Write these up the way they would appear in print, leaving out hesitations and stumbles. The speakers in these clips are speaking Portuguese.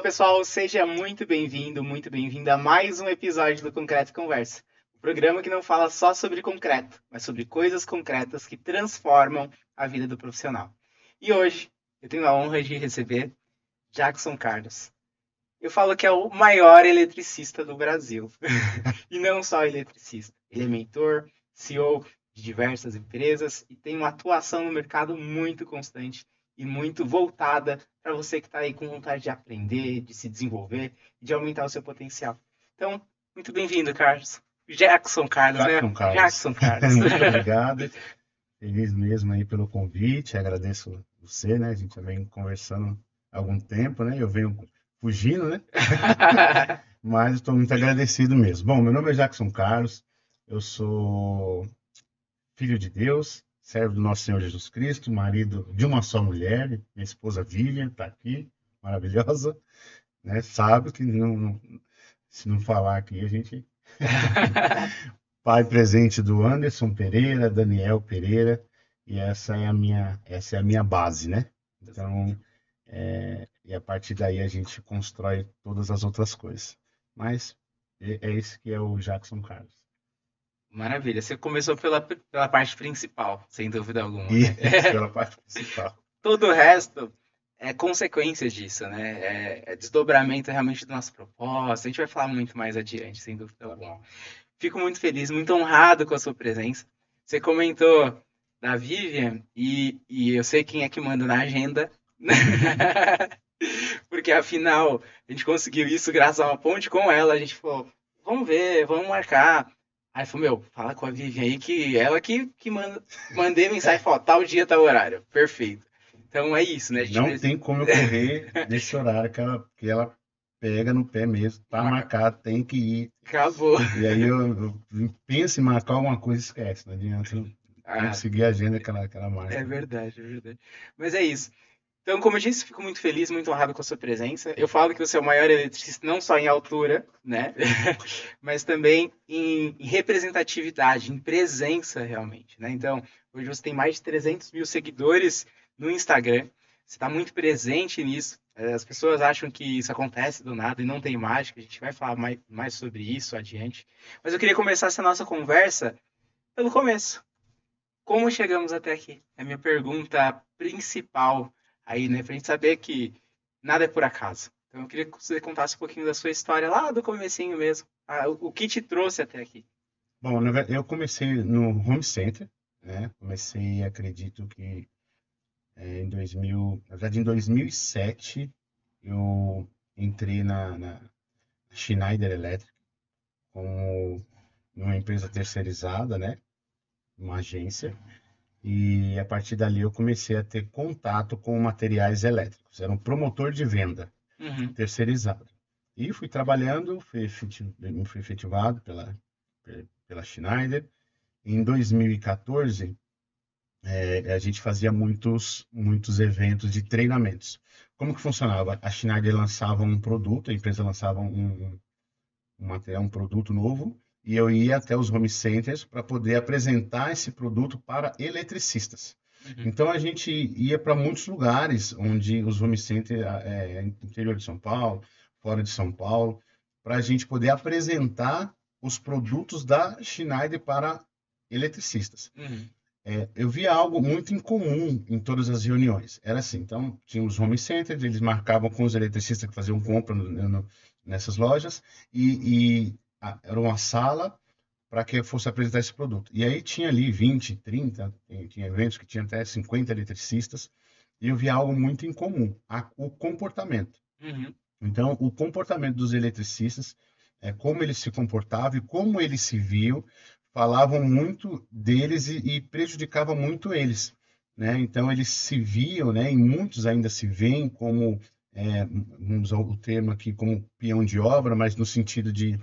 pessoal, seja muito bem-vindo a mais um episódio do Concreto Conversa. O programa que não fala só sobre concreto, mas sobre coisas concretas que transformam a vida do profissional. E hoje eu tenho a honra de receber Jackson Carlos. Eu falo que é o maior eletricista do Brasil. E não só eletricista. Ele é mentor, CEO de diversas empresas e tem uma atuação no mercado muito constante e muito voltada para você que está aí com vontade de aprender, de se desenvolver e de aumentar o seu potencial. Então, muito bem-vindo, Carlos. Jackson Carlos, né? Jackson Carlos, Jackson Carlos. muito obrigado. Feliz mesmo aí pelo convite. Agradeço você, né? A gente já vem conversando há algum tempo, né? Eu venho fugindo, né? Mas estou muito agradecido mesmo. Bom, meu nome é Jackson Carlos. Eu sou filho de Deus, servo do nosso Senhor Jesus Cristo, marido de uma só mulher. Minha esposa Vivian está aqui, maravilhosa, né? Sabe que se não falar aqui, a gente pai presente do Anderson Pereira, Daniel Pereira, e essa é a minha base, né? Então, e a partir daí a gente constrói todas as outras coisas. Mas é esse que é o Jackson Carlos. Maravilha. Você começou pela parte principal, sem dúvida alguma, né? Isso, pela parte principal. Todo o resto é consequência disso, né? É desdobramento realmente do nosso propósito. A gente vai falar muito mais adiante, sem dúvida Tá alguma. bom. Fico muito feliz, muito honrado com a sua presença. Você comentou da Vivian e eu sei quem é que manda na agenda. Porque afinal, a gente conseguiu isso graças a uma ponte com ela. A gente falou, vamos ver, vamos marcar. Aí falou, meu, fala com a Vivian aí que ela que manda, mandei mensagem, falou, tal dia, tal horário. Perfeito. Então é isso, né? A gente Não tem como eu correr nesse horário que ela pega no pé mesmo. Tá marcado, tem que ir. acabou. E aí eu penso em marcar alguma coisa e esquece. Não adianta. Tem que Ah, seguir a agenda que ela é marca. verdade, é verdade. Mas é isso. Então, como eu disse, fico muito feliz, muito honrado com a sua presença. Eu falo que você é o maior eletricista, não só em altura, né? Mas também em representatividade, em presença, realmente, né? Então, hoje você tem mais de 300 mil seguidores no Instagram. Você está muito presente nisso. As pessoas acham que isso acontece do nada e não tem mágica. A gente vai falar mais sobre isso adiante. Mas eu queria começar essa nossa conversa pelo começo. Como chegamos até aqui? É a minha pergunta principal aí, né? Pra gente saber que nada é por acaso. Então eu queria que você contasse um pouquinho da sua história lá do comecinho mesmo. O que te trouxe até aqui. Bom, na verdade, eu comecei no Home Center, né? Comecei, acredito que em 2000, na verdade, em 2007, eu entrei na Schneider Electric como uma empresa terceirizada, né? Uma agência. E a partir dali eu comecei a ter contato com materiais elétricos. Era um promotor de venda Uhum. terceirizado. E fui trabalhando, fui efetivado pela Schneider. Em 2014, a gente fazia muitos eventos de treinamentos. Como que funcionava? A Schneider lançava um produto, a empresa lançava um material, um produto novo, e eu ia até os home centers para poder apresentar esse produto para eletricistas. Uhum. Então a gente ia para muitos lugares onde os home centers, interior de São Paulo, fora de São Paulo, para a gente poder apresentar os produtos da Schneider para eletricistas. Uhum. Eu via algo muito incomum em todas as reuniões. Era assim, então, tinha os home centers, eles marcavam com os eletricistas que faziam compra nessas lojas, era uma sala para que fosse apresentar esse produto. E aí tinha ali 20, 30, tinha eventos que tinha até 50 eletricistas, e eu via algo muito incomum, o comportamento. Uhum. Então, o comportamento dos eletricistas, como eles se comportavam e como eles se viam, falavam muito deles e prejudicava muito eles, né? Então, eles se viam, né? E muitos ainda se veem como, vamos usar o termo aqui, como peão de obra, mas no sentido de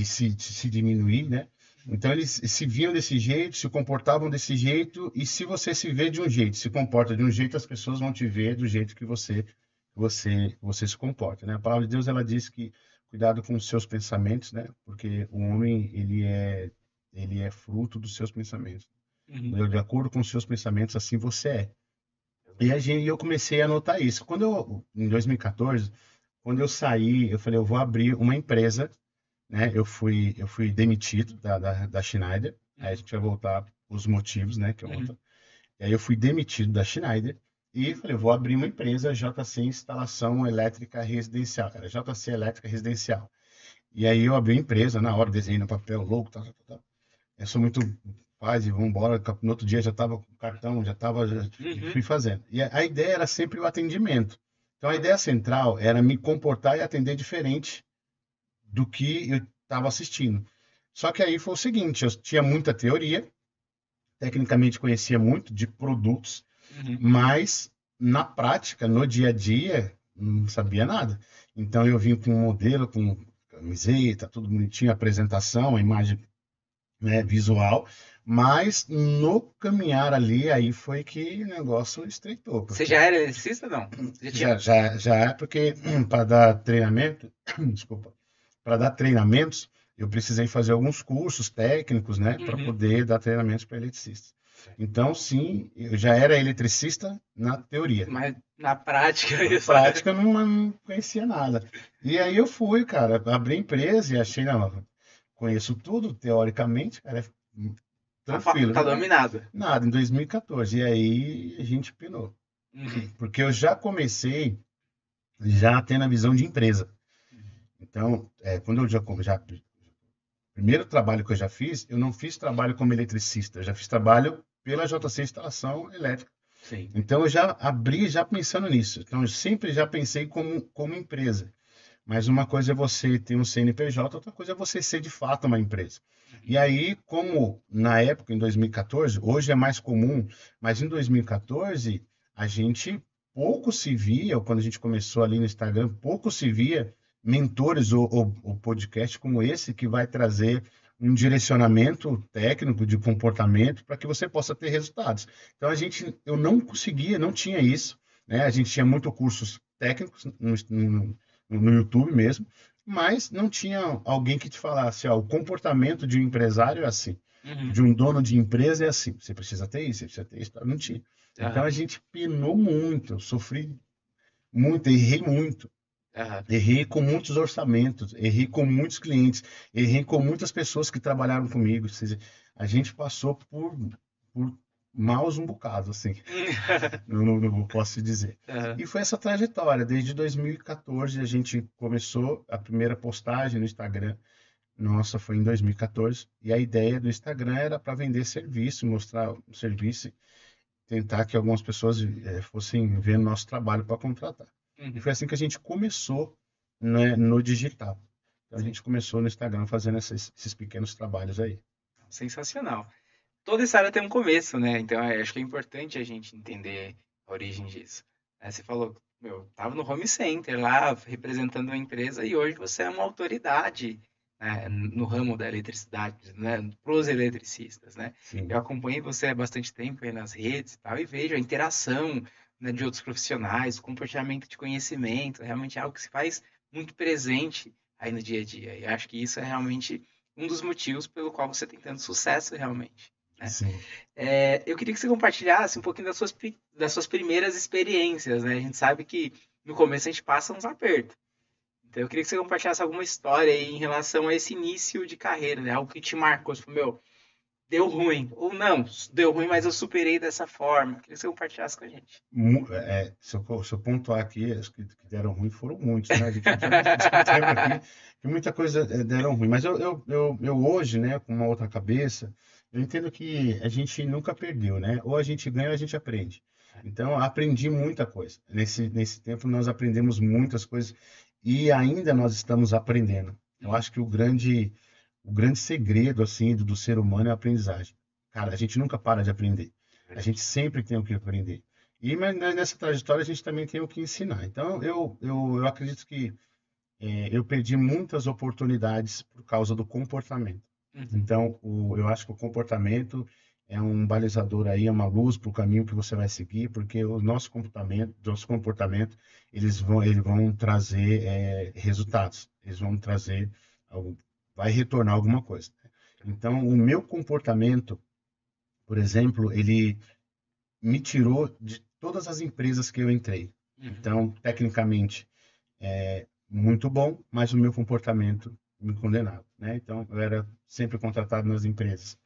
se diminuir, né? Então, eles se viam desse jeito, se comportavam desse jeito, e se você se vê de um jeito, se comporta de um jeito, as pessoas vão te ver do jeito que você se comporta, né? A palavra de Deus, ela diz que cuidado com os seus pensamentos, né? Porque o homem, ele é fruto dos seus pensamentos. Uhum. De acordo com os seus pensamentos, assim você é. E eu comecei a notar isso. Em 2014, quando eu saí, eu falei, eu vou abrir uma empresa, né? Eu fui demitido da Schneider. Aí a gente vai voltar os motivos, né? Que eu Uhum. conto. E aí eu fui demitido da Schneider e falei, eu vou abrir uma empresa JC Instalação Elétrica Residencial, cara, JC Elétrica Residencial. E aí eu abri a empresa, na hora desenhei no papel, louco, tal, tal, tal. Eu sou muito paz e vamos embora. No outro dia já estava com cartão, e Uhum. fui fazendo. E a ideia era sempre o atendimento. Então a ideia central era me comportar e atender diferente do que eu estava assistindo. Só que aí foi o seguinte, eu tinha muita teoria, tecnicamente conhecia muito de produtos, Uhum. mas na prática, no dia a dia, não sabia nada. Então eu vim com um modelo, com camiseta, tudo bonitinho, apresentação, a imagem, né, visual, mas no caminhar ali, aí foi que o negócio estreitou, Você porque já era eletricista, não? Você já tinha... já é porque para dar treinamento, desculpa, para dar treinamentos, eu precisei fazer alguns cursos técnicos, né, para Uhum. poder dar treinamentos para eletricistas. Então, sim, eu já era eletricista na teoria. Mas na prática, Na isso... prática, eu não conhecia nada. E aí eu fui, cara, abri a empresa e achei, não, conheço tudo, teoricamente, cara, é tranquilo. Tá dominado. Nada, em 2014. E aí a gente pinou. Uhum. Porque eu já comecei já tendo a visão de empresa. Então, quando eu já primeiro trabalho que eu já fiz, eu não fiz trabalho como eletricista, eu já fiz trabalho pela JC Instalação Elétrica. Sim. Então, eu já abri já pensando nisso. Então, eu sempre já pensei como empresa. Mas uma coisa é você ter um CNPJ, outra coisa é você ser de fato uma empresa. E aí, como na época, em 2014, hoje é mais comum, mas em 2014, a gente pouco se via, ou quando a gente começou ali no Instagram, pouco se via mentores ou podcast como esse, que vai trazer um direcionamento técnico de comportamento para que você possa ter resultados. Então, eu não conseguia, não tinha isso, né? A gente tinha muito cursos técnicos no YouTube mesmo, mas não tinha alguém que te falasse, ó, o comportamento de um empresário é assim, Uhum. de um dono de empresa é assim, você precisa ter isso, você precisa ter isso, não tinha. Então Aham. a gente pinou muito, eu sofri muito, errei muito. Aham. Errei com muitos orçamentos, errei com muitos clientes, errei com muitas pessoas que trabalharam comigo. Ou seja, a gente passou por maus um bocado, assim. Não posso dizer. Aham. E foi essa trajetória. Desde 2014 a gente começou a primeira postagem no Instagram. Nossa, foi em 2014. E a ideia do Instagram era para vender serviço, mostrar o serviço, tentar que algumas pessoas fossem ver nosso trabalho para contratar. E Uhum. foi assim que a gente começou, né, no digital. Então a Sim. gente começou no Instagram fazendo esses pequenos trabalhos aí. Sensacional. Toda história tem um começo, né? Então, acho que é importante a gente entender a origem disso. Você falou, meu, tava no home center lá, representando uma empresa, e hoje você é uma autoridade, né, no ramo da eletricidade, né, para os eletricistas, né? Eu Sim, acompanho você há bastante tempo aí nas redes e tal, e vejo a interação, né, de outros profissionais, o compartilhamento de conhecimento, realmente é algo que se faz muito presente aí no dia a dia. E acho que isso é realmente um dos motivos pelo qual você tem tanto sucesso realmente, né? sim. Eu queria que você compartilhasse um pouquinho das suas primeiras experiências, né? A gente sabe que no começo a gente passa uns apertos. Então eu queria que você compartilhasse alguma história aí em relação a esse início de carreira, né? Algo que te marcou, tipo, meu, deu ruim. Ou não, deu ruim, mas eu superei dessa forma. Eu queria que você compartilhasse com a gente. Se eu pontuar aqui, os que deram ruim foram muitos, né? A gente não tinha muito tempo aqui, que muita coisa deram ruim. Mas eu hoje, né, com uma outra cabeça, eu entendo que a gente nunca perdeu, né? Ou a gente ganha ou a gente aprende. Então, aprendi muita coisa. Nesse tempo, nós aprendemos muitas coisas e ainda nós estamos aprendendo. Eu Uhum. acho que o grande segredo, assim, do ser humano é a aprendizagem. Cara, a gente nunca para de aprender. A gente sempre tem o que aprender. E mas nessa trajetória a gente também tem o que ensinar. Então eu acredito que eu perdi muitas oportunidades por causa do comportamento. Uhum. Então eu acho que o comportamento é um balizador aí, é uma luz para o caminho que você vai seguir, porque o nosso comportamento, eles vão trazer resultados, eles vão trazer algo, vai retornar alguma coisa. Então o meu comportamento, por exemplo, ele me tirou de todas as empresas que eu entrei. Uhum. Então, tecnicamente, muito bom, mas o meu comportamento me condenava, né? Então, eu era sempre contratado nas empresas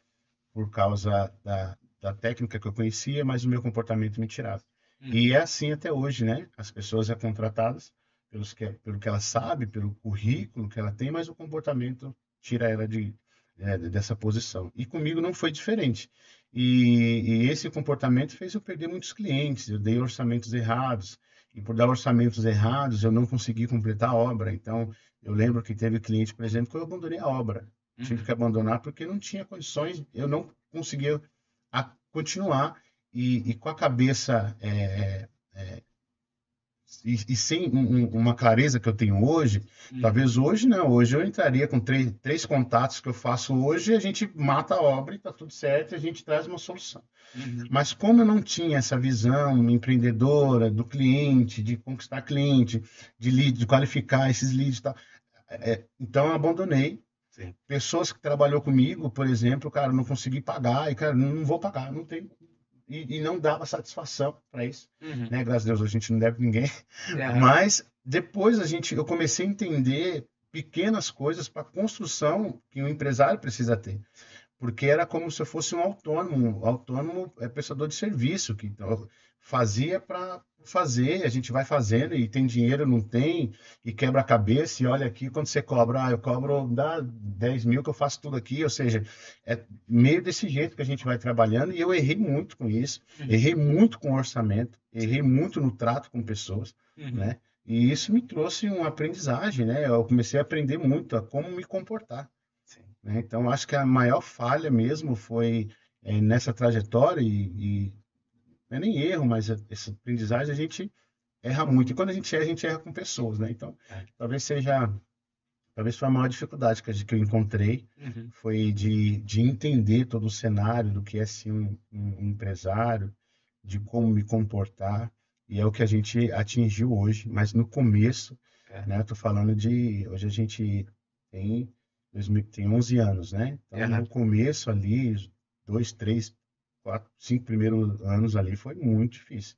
por causa da técnica que eu conhecia, mas o meu comportamento me tirava. E Uhum. é assim até hoje, né? As pessoas são contratadas pelo que ela sabe, pelo currículo que ela tem, mas o comportamento tira ela dessa posição. E comigo não foi diferente. E esse comportamento fez eu perder muitos clientes, eu dei orçamentos errados, e por dar orçamentos errados, eu não consegui completar a obra. Então, eu lembro que teve cliente, por exemplo, que eu abandonei a obra. Tive que Uhum. abandonar porque não tinha condições, eu não conseguia continuar e com a cabeça e sem uma clareza que eu tenho hoje, Uhum. talvez hoje não, hoje eu entraria com três contatos que eu faço hoje e a gente mata a obra e está tudo certo e a gente traz uma solução. Uhum. Mas como eu não tinha essa visão empreendedora do cliente, de conquistar cliente, de lead, de qualificar esses leads e tal, então eu abandonei. Sim. Pessoas que trabalhou comigo, por exemplo, cara, não consegui pagar, e cara, não vou pagar, não tem. E não dava satisfação para isso, Uhum. né? Graças a Deus a gente não deve ninguém. Aham. Mas depois eu comecei a entender pequenas coisas para a construção que um empresário precisa ter, porque era como se eu fosse um autônomo. O autônomo é prestador de serviço, que então, fazia para fazer, a gente vai fazendo e tem dinheiro, não tem, e quebra a cabeça, e olha aqui, quando você cobra, eu cobro, dá 10 mil que eu faço tudo aqui, ou seja, é meio desse jeito que a gente vai trabalhando, e eu errei muito com isso, Uhum. errei muito com orçamento, errei Sim. muito no trato com pessoas, Uhum. né? E isso me trouxe uma aprendizagem, né? Eu comecei a aprender muito a como me comportar, Sim. né? Então, acho que a maior falha mesmo foi nessa trajetória e não é nem erro, mas essa aprendizagem a gente erra muito. E quando a gente erra com pessoas, né? Então, É. talvez seja, talvez foi a maior dificuldade que eu encontrei, Uhum. foi de entender todo o cenário do que é ser um empresário, de como me comportar, e é o que a gente atingiu hoje. Mas no começo, É. né? Eu tô falando hoje a gente tem, tem 11 anos, né? Então, Aham. no começo ali, dois, três, quatro, cinco primeiros anos ali foi muito difícil.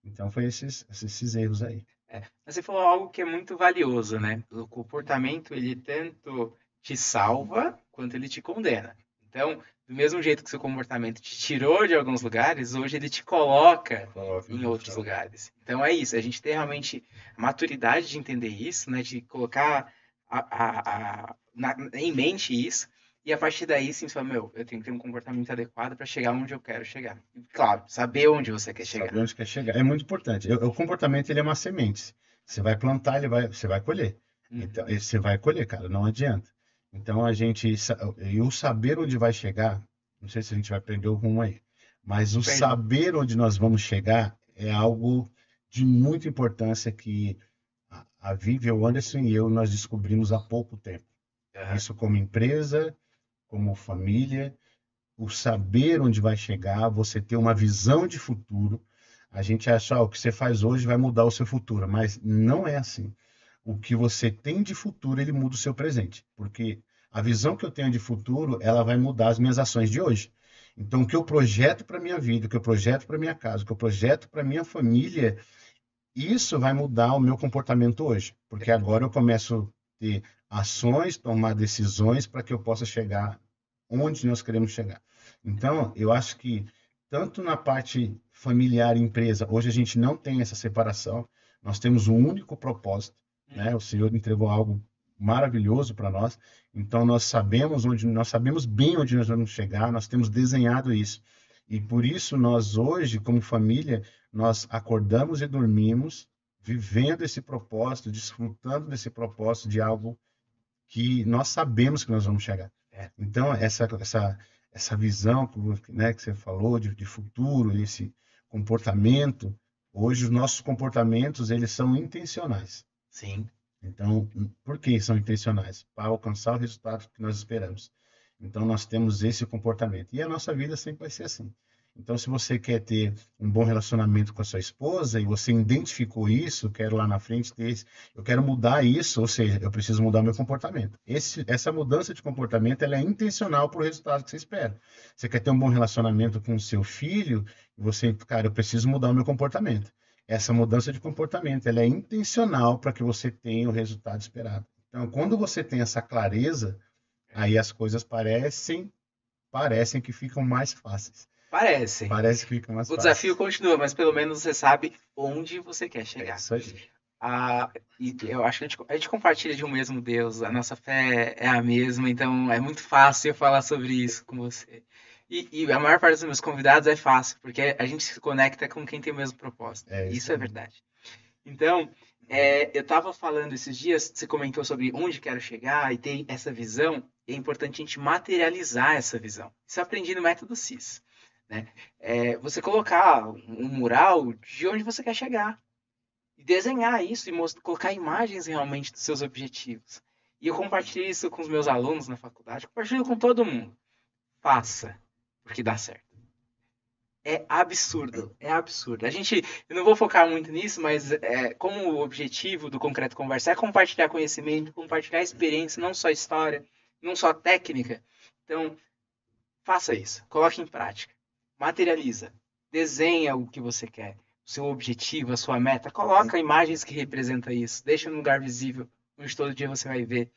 Então, foi esses erros aí. É. Mas você falou algo que é muito valioso, né? O comportamento, ele tanto te salva quanto ele te condena. Então, do mesmo jeito que seu comportamento te tirou de alguns lugares, hoje ele te coloca Coloca em no outros chão. lugares. Então é isso, a gente tem realmente a maturidade de entender isso, né? De colocar em mente isso, e a partir daí sim, você fala, meu, eu tenho que ter um comportamento adequado para chegar onde eu quero chegar. E, claro, saber onde você quer Saber chegar. onde quer chegar. É muito importante. O comportamento, ele é uma semente. Você vai plantar, você vai colher. Então, Uhum. você vai colher, cara, não adianta. Então, e o saber onde vai chegar, não sei se a gente vai aprender o rumo aí, mas o Aprendi. saber onde nós vamos chegar é algo de muita importância que a Vivian, o Anderson e eu, nós descobrimos há pouco tempo. Aham. Isso como empresa, como família, o saber onde vai chegar, você ter uma visão de futuro. A gente acha, o que você faz hoje vai mudar o seu futuro, mas não é assim. O que você tem de futuro, ele muda o seu presente, porque a visão que eu tenho de futuro, ela vai mudar as minhas ações de hoje. Então, o que eu projeto para minha vida, o que eu projeto para minha casa, o que eu projeto para minha família, isso vai mudar o meu comportamento hoje, porque agora eu começo a ter ações, tomar decisões para que eu possa chegar onde nós queremos chegar. Então, eu acho que tanto na parte familiar e empresa, hoje a gente não tem essa separação, nós temos um único propósito, né? Uhum. O Senhor entregou algo maravilhoso para nós, então nós sabemos bem onde nós vamos chegar, nós temos desenhado isso. E por isso nós hoje, como família, nós acordamos e dormimos vivendo esse propósito, desfrutando desse propósito de algo que nós sabemos que nós vamos chegar. É. Então, essa visão, né, que você falou de futuro, esse comportamento, hoje os nossos comportamentos, eles são intencionais. Sim. Então, por que são intencionais? Para alcançar o resultado que nós esperamos. Então, nós temos esse comportamento. E a nossa vida sempre vai ser assim. Então, se você quer ter um bom relacionamento com a sua esposa e você identificou isso, eu quero lá na frente ter eu quero mudar isso, ou seja, eu preciso mudar o meu comportamento. Essa mudança de comportamento, ela é intencional para o resultado que você espera. Você quer ter um bom relacionamento com o seu filho, você, cara, eu preciso mudar o meu comportamento. essa mudança de comportamento, ela é intencional para que você tenha o resultado esperado. Então, quando você tem essa clareza, aí as coisas parecem que ficam mais fáceis. Parecem. Parece que fica mais O desafio fácil. continua, mas pelo menos você sabe onde você quer É chegar. isso aí. E eu acho que a gente compartilha de um mesmo Deus, a nossa fé é a mesma, então é muito fácil eu falar sobre isso com você. E a maior parte dos meus convidados é fácil, porque a gente se conecta com quem tem o mesmo propósito. É isso Isso é aí. verdade. Então, eu estava falando esses dias, você comentou sobre onde quero chegar e ter essa visão, e é importante a gente materializar essa visão. Isso eu aprendi no método CIS. Né? Você colocar um mural de onde você quer chegar e desenhar isso e colocar imagens realmente dos seus objetivos. E eu compartilho isso com os meus alunos na faculdade, compartilho com todo mundo. Faça, porque dá certo. É absurdo, é absurdo. Eu não vou focar muito nisso, mas como o objetivo do Concreto Conversa é compartilhar conhecimento, compartilhar experiência, não só história, não só técnica. Então, faça isso, coloque em prática, materializa, desenha o que você quer, o seu objetivo, a sua meta, coloca imagens que representam isso, deixa no lugar visível, onde todo dia você vai ver.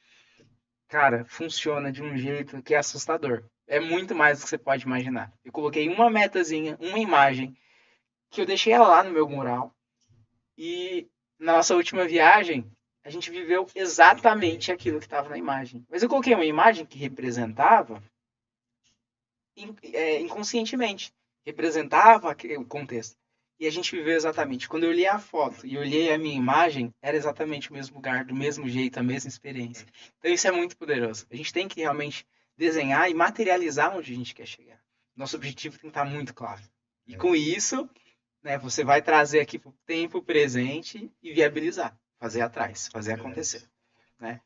Cara, funciona de um jeito que é assustador. É muito mais do que você pode imaginar. Eu coloquei uma metazinha, uma imagem, que eu deixei ela lá no meu mural. E na nossa última viagem, a gente viveu exatamente aquilo que estava na imagem. Mas eu coloquei uma imagem que representava inconscientemente. Representava o contexto. E a gente viveu exatamente. Quando eu olhei a foto e olhei a minha imagem, era exatamente o mesmo lugar, do mesmo jeito, a mesma experiência. Então isso é muito poderoso. A gente tem que realmente desenhar e materializar onde a gente quer chegar. Nosso objetivo tem que estar muito claro. E com isso, né, você vai trazer aqui para o tempo presente e viabilizar, fazer atrás, fazer acontecer. Né?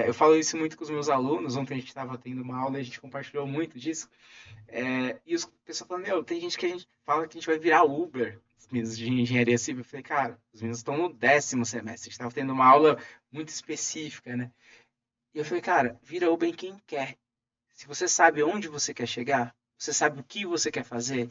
Eu falo isso muito com os meus alunos. Ontem a gente estava tendo uma aula e a gente compartilhou muito disso. E os pessoal falando, meu, tem gente que a gente fala que a gente vai virar Uber, os meninos de engenharia civil. Eu falei, cara, os meninos estão no 10º semestre, a gente estava tendo uma aula muito específica, né? E eu falei, cara, vira Uber em quem quer. Se você sabe onde você quer chegar, você sabe o que você quer fazer,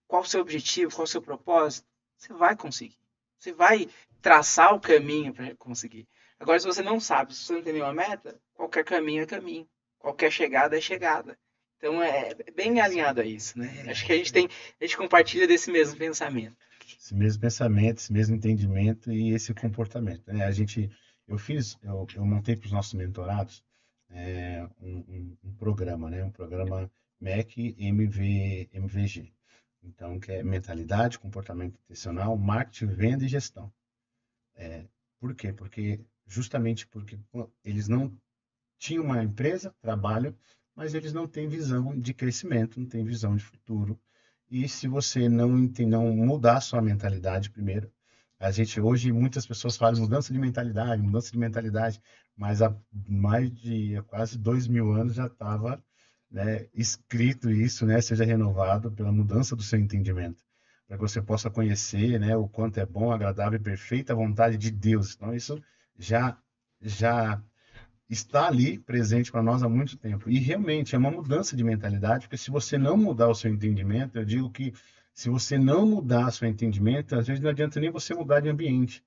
qual o seu objetivo, qual o seu propósito, você vai conseguir. Você vai traçar o caminho para conseguir. Agora, se você não sabe, se você não tem nenhuma meta, qualquer caminho é caminho. Qualquer chegada é chegada. Então é bem alinhado a isso, né? Acho que a gente compartilha desse mesmo pensamento. Esse mesmo pensamento, esse mesmo entendimento e esse comportamento, né? Eu montei para os nossos mentorados um programa, né? Um programa MEC MVG. Então, que é mentalidade, comportamento intencional, marketing, venda e gestão. Por quê? Justamente porque eles não tinham uma empresa, trabalham, mas eles não têm visão de crescimento, não têm visão de futuro. E se você não mudar a sua mentalidade primeiro, a gente hoje, muitas pessoas falam mudança de mentalidade, mas há mais de quase 2000 anos já estava, né, escrito isso, né, seja renovado pela mudança do seu entendimento, para que você possa conhecer, né, o quanto é bom, agradável e perfeita a vontade de Deus. Então isso já já está ali presente para nós há muito tempo. E realmente é uma mudança de mentalidade, porque se você não mudar o seu entendimento, eu digo que se você não mudar o seu entendimento, às vezes não adianta nem você mudar de ambiente,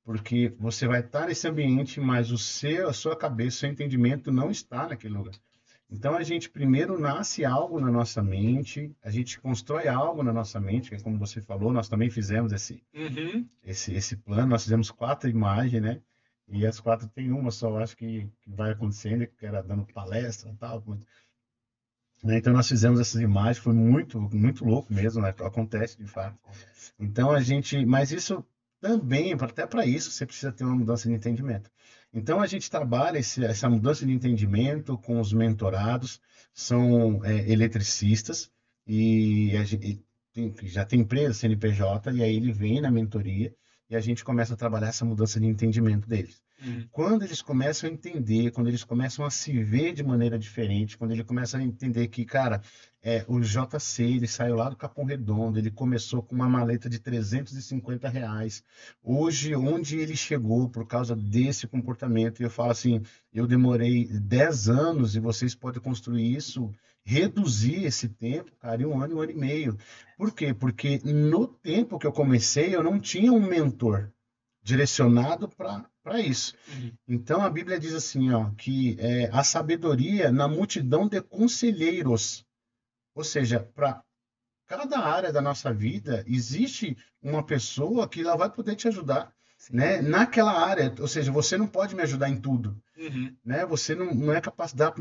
porque você vai estar nesse ambiente, mas a sua cabeça, o seu entendimento não está naquele lugar. Então a gente primeiro nasce algo na nossa mente, a gente constrói algo na nossa mente, que é como você falou, nós também fizemos esse plano, nós fizemos 4 imagens, né? E as 4 tem uma só, acho que vai acontecendo, que era dando palestra e tal. Né? Então nós fizemos essas imagens, foi muito, muito louco mesmo, né? Acontece de fato. Então mas isso também, até para isso, você precisa ter uma mudança de entendimento. Então a gente trabalha essa mudança de entendimento com os mentorados, são eletricistas e já tem empresa, CNPJ, e aí ele vem na mentoria e a gente começa a trabalhar essa mudança de entendimento deles. Uhum. Quando eles começam a entender, quando eles começam a se ver de maneira diferente, quando ele começa a entender que, cara, o JC, ele saiu lá do Capão Redondo, ele começou com uma maleta de R$ 350. Hoje, onde ele chegou por causa desse comportamento, e eu falo assim, eu demorei 10 anos e vocês podem construir isso, reduzir esse tempo, cara, em um ano e meio. Por quê? Porque no tempo que eu comecei, eu não tinha um mentor direcionado para isso. Uhum. Então a Bíblia diz assim, ó, que a sabedoria na multidão de conselheiros, ou seja, para cada área da nossa vida existe uma pessoa que ela vai poder te ajudar, Sim. né? Naquela área, ou seja, você não pode me ajudar em tudo, Uhum. né? Você não é capacitado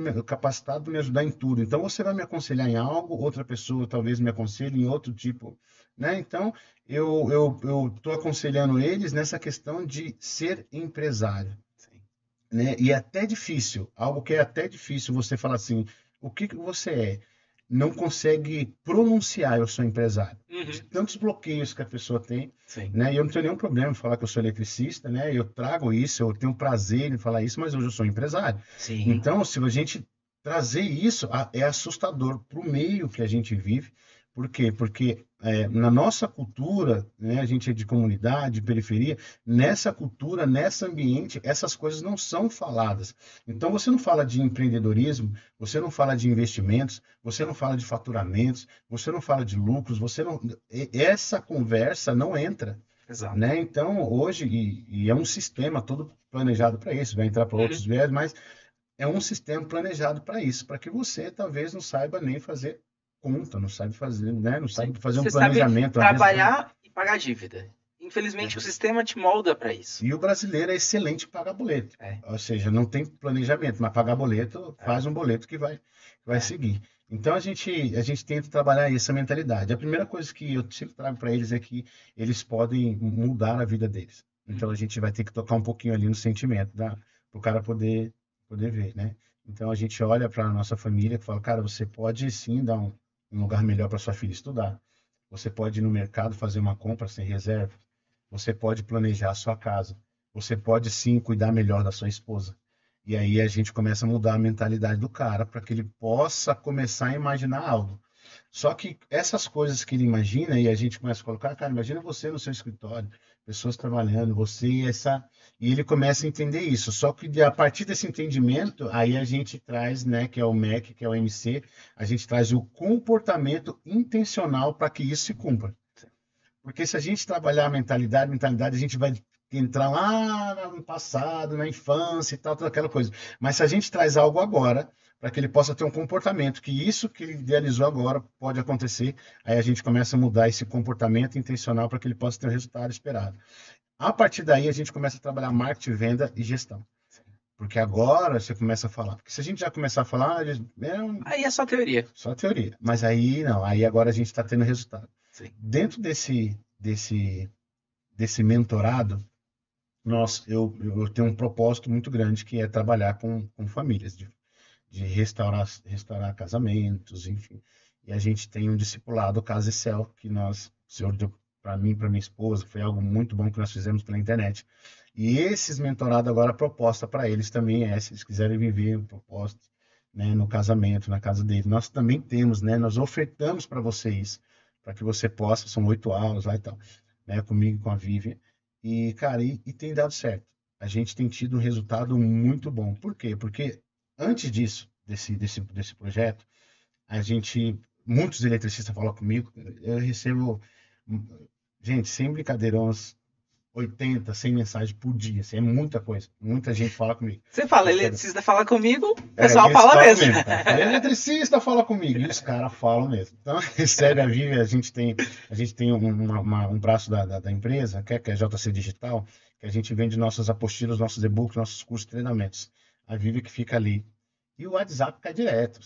para me ajudar em tudo. Então você vai me aconselhar em algo, outra pessoa talvez me aconselhe em outro tipo, né? Então eu tô aconselhando eles nessa questão de ser empresário, Sim. né? E é até difícil, algo que é até difícil você falar assim, o que que você é? Não consegue pronunciar eu sou empresário. Uhum. De tantos bloqueios que a pessoa tem, Sim. né? E eu não tenho nenhum problema em falar que eu sou eletricista, né? Eu trago isso, eu tenho prazer em falar isso, mas hoje eu sou empresário. Sim. Então, se a gente trazer isso, é assustador para o meio que a gente vive. Por quê? Porque na nossa cultura, né, a gente é de comunidade, de periferia, nessa cultura, nesse ambiente, essas coisas não são faladas. Então, você não fala de empreendedorismo, você não fala de investimentos, você não fala de faturamentos, você não fala de lucros, você não. Essa conversa não entra. Exato. Né? Então, hoje, e é um sistema todo planejado para isso, vai entrar para outros viés, mas é um sistema planejado para isso, para que você talvez não saiba nem fazer conta, não sabe fazer, né? Não sabe fazer um Você sabe planejamento, uma gestão. trabalhar e pagar dívida. Infelizmente, o sistema te molda para isso. E o brasileiro é excelente em pagar boleto. É. Ou seja, não tem planejamento, mas pagar boleto, faz um boleto que vai seguir. Então a gente tenta trabalhar essa mentalidade. A primeira coisa que eu sempre trago para eles é que eles podem mudar a vida deles. Então a gente vai ter que tocar um pouquinho ali no sentimento, para o cara poder ver, né? Então a gente olha para a nossa família e fala, cara, você pode sim dar um lugar melhor para sua filha estudar. Você pode ir no mercado fazer uma compra sem reserva. Você pode planejar a sua casa. Você pode sim cuidar melhor da sua esposa. E aí a gente começa a mudar a mentalidade do cara para que ele possa começar a imaginar algo. Só que essas coisas que ele imagina e a gente começa a colocar, cara, imagina você no seu escritório, pessoas trabalhando, você e essa. E ele começa a entender isso. Só que a partir desse entendimento, aí a gente traz, né, que é o MEC, que é o MC, a gente traz o comportamento intencional para que isso se cumpra. Porque se a gente trabalhar a mentalidade, a gente vai entrar lá no passado, na infância e tal, toda aquela coisa. Mas se a gente traz algo agora, para que ele possa ter um comportamento, que isso que ele idealizou agora pode acontecer, aí a gente começa a mudar esse comportamento intencional para que ele possa ter o resultado esperado. A partir daí, a gente começa a trabalhar marketing, venda e gestão. Porque agora você começa a falar. Porque se a gente já começar a falar, Aí é só teoria. só teoria. Mas aí não, aí agora a gente está tendo resultado. Sim. Dentro desse mentorado, eu tenho um propósito muito grande que é trabalhar com famílias, de restaurar casamentos, enfim. E a gente tem um discipulado, o Casa e Céu, que o Senhor deu para mim, para minha esposa, foi algo muito bom que nós fizemos pela internet. E esses mentorados agora, a proposta para eles também é, se eles quiserem viver o propósito, né, no casamento, na casa deles. Nós também temos, né, nós ofertamos para vocês, para que você possa, são 8 aulas lá e tal, né, comigo e com a Vivian. E, cara, e tem dado certo. A gente tem tido um resultado muito bom. Por quê? Porque antes disso, desse projeto, muitos eletricistas falam comigo, eu recebo, gente, sem brincadeira, umas 80, 100 mensagens por dia. Assim, é muita coisa. Muita gente fala comigo. Você fala, Eu quero- eletricista fala comigo, o É, pessoal eles fala falam mesmo. cara. Eletricista fala comigo. E os caras falam mesmo. Então, sério, a Vivi, a gente tem um braço da empresa, que é a JC Digital, que a gente vende nossas apostilas, nossos e-books, nossos cursos e treinamentos. A Vivi que fica ali. E o WhatsApp cai direto.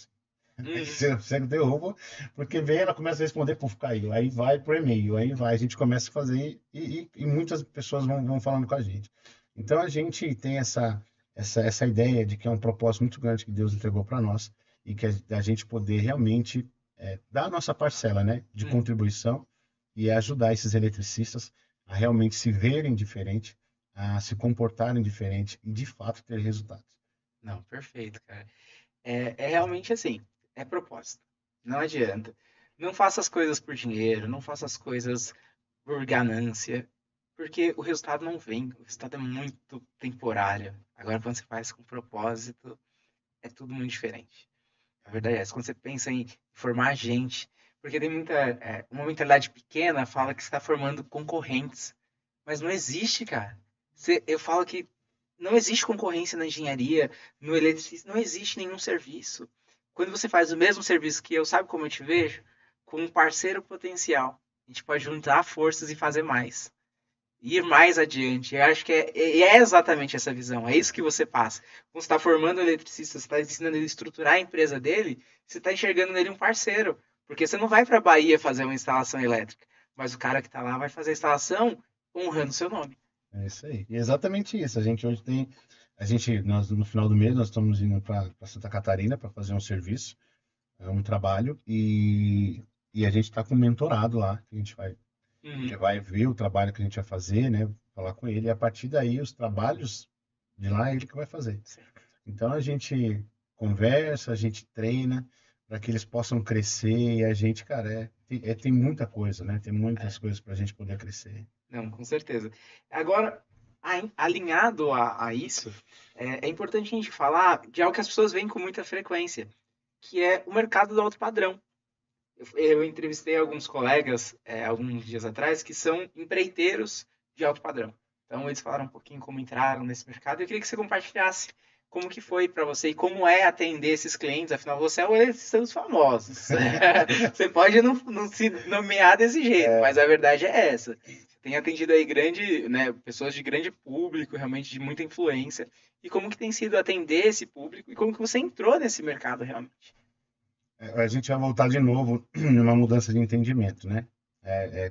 Você derruba, porque vem, ela começa a responder, puf, caiu. Aí vai pro e-mail, aí vai, a gente começa a fazer e muitas pessoas vão falando com a gente. Então a gente tem essa ideia de que é um propósito muito grande que Deus entregou para nós e que a gente poder realmente dar a nossa parcela, né, de contribuição e ajudar esses eletricistas a realmente se verem diferente, a se comportarem diferente e de fato ter resultados. Não, perfeito, cara. É realmente assim, é propósito. Não adianta. Não faça as coisas por dinheiro, não faça as coisas por ganância, porque o resultado não vem, o resultado é muito temporário. Agora, quando você faz com propósito, é tudo muito diferente. A verdade é essa. Quando você pensa em formar gente, porque tem uma mentalidade pequena fala que você está formando concorrentes, mas não existe, cara. Eu falo que não existe concorrência na engenharia, no eletricista, não existe nenhum serviço. Quando você faz o mesmo serviço que eu, sabe como eu te vejo? Com um parceiro potencial. A gente pode juntar forças e fazer mais. Ir mais adiante. Eu acho que é exatamente essa visão. É isso que você passa. Quando você está formando um eletricista, você está ensinando ele a estruturar a empresa dele, você está enxergando nele um parceiro. Porque você não vai para a Bahia fazer uma instalação elétrica, mas o cara que está lá vai fazer a instalação honrando seu nome. É isso aí. E é exatamente isso. A gente hoje tem, nós no final do mês nós estamos indo para Santa Catarina para fazer um serviço, um trabalho e a gente está com um mentorado lá, que ele Uhum. vai ver o trabalho que a gente vai fazer, né? Falar com ele e a partir daí os trabalhos de lá é ele que vai fazer. Sim. Então a gente conversa, a gente treina para que eles possam crescer e a gente, cara, tem muita coisa, né? Tem muitas coisas para a gente poder crescer. Não, com certeza. Agora, alinhado a isso, é importante a gente falar de algo que as pessoas veem com muita frequência, que é o mercado do alto padrão. Eu entrevistei alguns colegas alguns dias atrás que são empreiteiros de alto padrão. Então eles falaram um pouquinho como entraram nesse mercado. Eu queria que você compartilhasse como que foi para você e como é atender esses clientes. Afinal, você é o eletricista dos famosos. Você pode não se nomear desse jeito, mas a verdade é essa. Você tem atendido aí pessoas de grande público, realmente de muita influência. E como que tem sido atender esse público e como que você entrou nesse mercado realmente? A gente vai voltar de novo numa mudança de entendimento, né?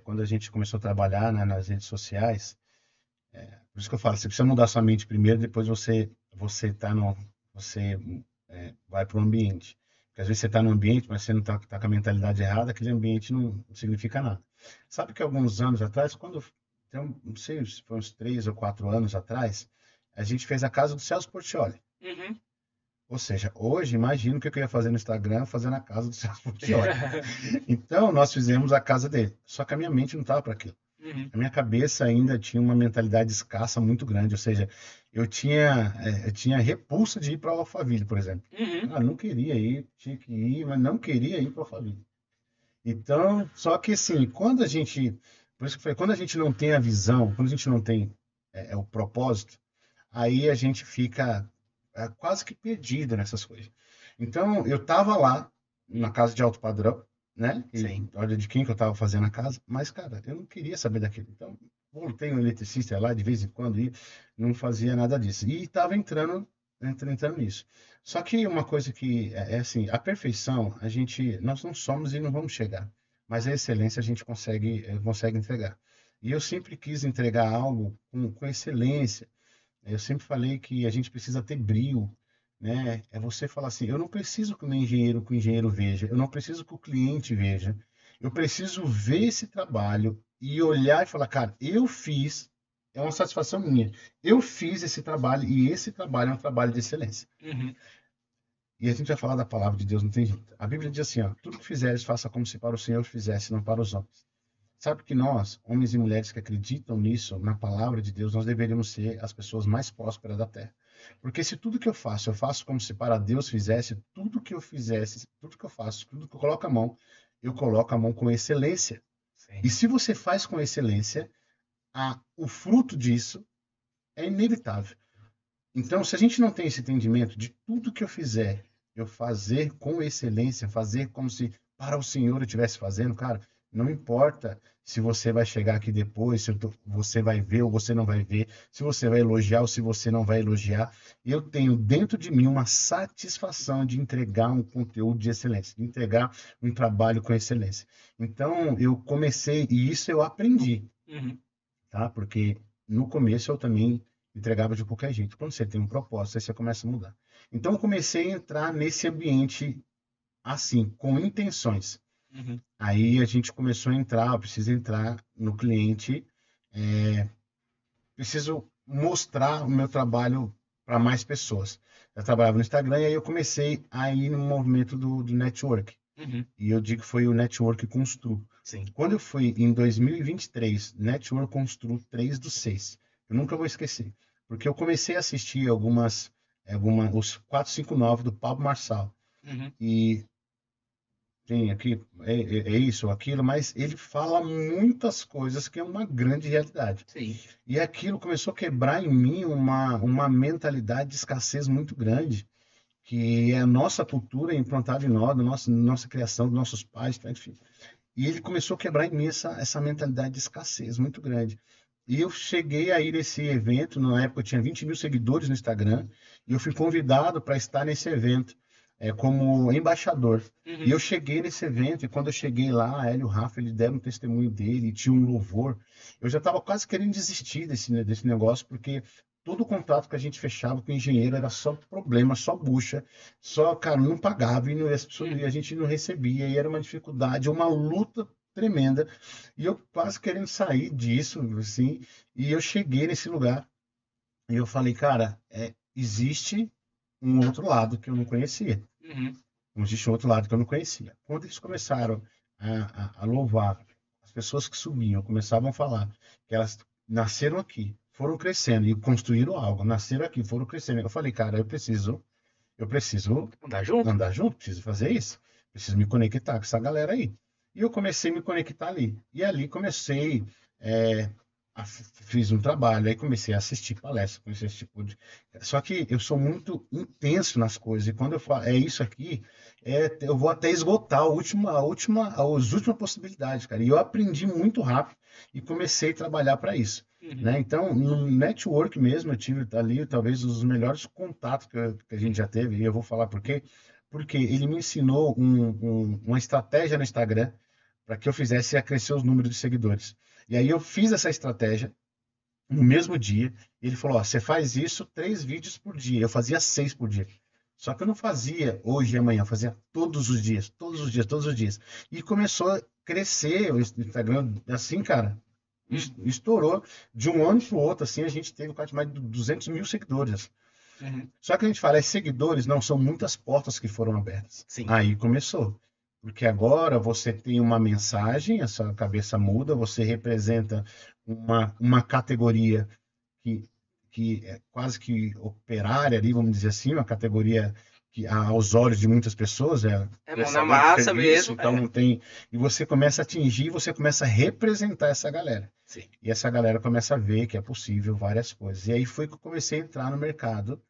Quando a gente começou a trabalhar, né, nas redes sociais, por isso que eu falo, você precisa mudar sua mente primeiro, depois você tá no, você vai para o ambiente. Porque às vezes você está no ambiente, mas você não está com a mentalidade errada, aquele ambiente não significa nada. Sabe que alguns anos atrás, não sei se foi uns 3 ou 4 anos atrás, a gente fez a casa do Celso Portiolli. Uhum. Ou seja, hoje, imagino o que eu ia fazer no Instagram fazendo a casa do Celso Portiolli. Então, nós fizemos a casa dele. Só que a minha mente não estava para aquilo. Uhum. A minha cabeça ainda tinha uma mentalidade escassa muito grande. Ou seja, eu tinha repulsa de ir para o Alphaville, por exemplo. Uhum. Ah, não queria ir, tinha que ir, mas não queria ir para o Alphaville. Então, só que assim, por isso que eu falei, quando a gente não tem a visão, quando a gente não tem o propósito, aí a gente fica quase que perdido nessas coisas. Então, eu estava lá, na casa de alto padrão, né? E Sim. olha de quem que eu estava fazendo a casa, mas, cara, eu não queria saber daquilo. Então, voltei um eletricista lá de vez em quando e não fazia nada disso. E estava entrando nisso. Só que uma coisa que é assim, a perfeição, nós não somos e não vamos chegar. Mas a excelência a gente consegue entregar. E eu sempre quis entregar algo com excelência. Eu sempre falei que a gente precisa ter brio, né? É você falar assim, eu não preciso que o engenheiro veja, eu não preciso que o cliente veja, eu preciso ver esse trabalho e olhar e falar, cara, eu fiz, é uma satisfação minha, eu fiz esse trabalho e esse trabalho é um trabalho de excelência. Uhum. E a gente vai falar da palavra de Deus, não tem jeito. A Bíblia diz assim, ó, tudo que fizeres, faça como se para o Senhor fizesse, não para os homens. Sabe que nós, homens e mulheres que acreditam nisso, na palavra de Deus, nós deveríamos ser as pessoas mais prósperas da terra. Porque se tudo que eu faço como se para Deus fizesse, tudo que eu fizesse, tudo que eu faço, tudo que eu coloco a mão com excelência. E Sim. se você faz com excelência, o fruto disso é inevitável. Então, se a gente não tem esse entendimento de tudo que eu fizer, eu fazer com excelência, fazer como se para o Senhor eu estivesse fazendo, cara, não importa se você vai chegar aqui depois, você vai ver ou você não vai ver, se você vai elogiar ou se você não vai elogiar, eu tenho dentro de mim uma satisfação de entregar um conteúdo de excelência, de entregar um trabalho com excelência. Então, eu comecei, e isso eu aprendi, Uhum. tá? Porque no começo eu também entregava de qualquer jeito. Quando você tem um propósito, aí você começa a mudar. Então eu comecei a entrar nesse ambiente assim, com intenções. Uhum. Aí a gente começou a entrar, eu preciso entrar no cliente, é, preciso mostrar o meu trabalho para mais pessoas. Eu trabalhava no Instagram e aí eu comecei a ir no movimento do network. Uhum. E eu digo que foi o Network Constru. Sim. Quando eu fui em 2023, Network Constru 3/6, eu nunca vou esquecer. Porque eu comecei a assistir os 459 do Pablo Marçal. Uhum. E tem aqui, é isso ou aquilo, mas ele fala muitas coisas que é uma grande realidade. Sim. E aquilo começou a quebrar em mim uma mentalidade de escassez muito grande, que é a nossa cultura implantada em nós, nossa criação, dos nossos pais, tá, enfim. E ele começou a quebrar em mim essa mentalidade de escassez muito grande. E eu cheguei aí nesse evento, na época eu tinha 20 mil seguidores no Instagram, e eu fui convidado para estar nesse evento como embaixador. Uhum. E eu cheguei nesse evento, e quando eu cheguei lá, a Hélio e o Rafa, eles deram um testemunho dele, e tinha um louvor. Eu já estava quase querendo desistir desse negócio, porque todo o contrato que a gente fechava com o engenheiro era só problema, só bucha, só, cara, não pagava e, e a gente não recebia, e era uma dificuldade, uma luta tremenda. E eu quase querendo sair disso, assim, e eu cheguei nesse lugar e eu falei, cara, existe um outro lado que eu não conhecia. Uhum. Existe um outro lado que eu não conhecia. Quando eles começaram a louvar, as pessoas que subiam começavam a falar que elas nasceram aqui, foram crescendo e construíram algo, nasceram aqui, foram crescendo. Eu falei, cara, eu preciso Andar junto? andar junto, preciso fazer isso, preciso me conectar com essa galera aí. E eu comecei a me conectar ali. E ali comecei, é, fiz um trabalho, aí comecei a assistir palestras, comecei a assistir Só que eu sou muito intenso nas coisas, e quando eu falo, é isso aqui, eu vou até esgotar as últimas possibilidades, cara. E eu aprendi muito rápido e comecei a trabalhar para isso. Uhum. Né? Então, no network mesmo, eu tive ali talvez os melhores contatos que a gente já teve, e eu vou falar por quê. Porque ele me ensinou uma estratégia no Instagram para que eu fizesse a crescer os números de seguidores. E aí eu fiz essa estratégia no mesmo dia. E ele falou: ó, você faz isso 3 vídeos por dia. Eu fazia 6 por dia. Só que eu não fazia hoje e amanhã, eu fazia todos os dias, todos os dias, todos os dias. E começou a crescer o Instagram assim, cara. Estourou de um ano para o outro, assim, a gente teve quase mais de 200 mil seguidores. Uhum. Só que a gente fala, seguidores, não, são muitas portas que foram abertas. Sim. Aí começou. Porque agora você tem uma mensagem, a sua cabeça muda, você representa uma categoria que é quase que operária ali, vamos dizer assim, uma categoria que aos olhos de muitas pessoas é mão na prestador de massa serviço, mesmo. então não tem. E você começa a atingir, você começa a representar essa galera. Sim. E essa galera começa a ver que é possível várias coisas. E aí foi que eu comecei a entrar no mercado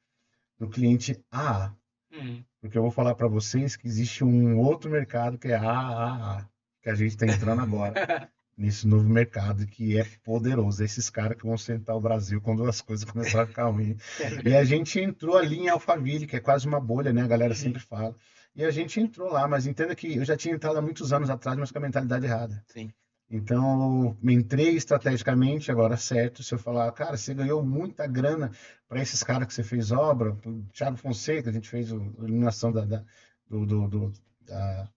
do cliente AA. Uhum. Porque eu vou falar para vocês que existe um outro mercado que é AAA, que a gente está entrando agora nesse novo mercado que é poderoso. Esses caras que vão sentar o Brasil quando as coisas começarem a ficar ruins. E a gente entrou ali em Alphaville, que é quase uma bolha, né? A galera sempre fala. E a gente entrou lá, mas entenda que eu já tinha entrado há muitos anos atrás, mas com a mentalidade errada. Sim. Então, eu entrei estrategicamente, agora certo, se eu falar, cara, você ganhou muita grana para esses caras que você fez obra, o Thiago Fonseca, a gente fez a iluminação do, do, do, da-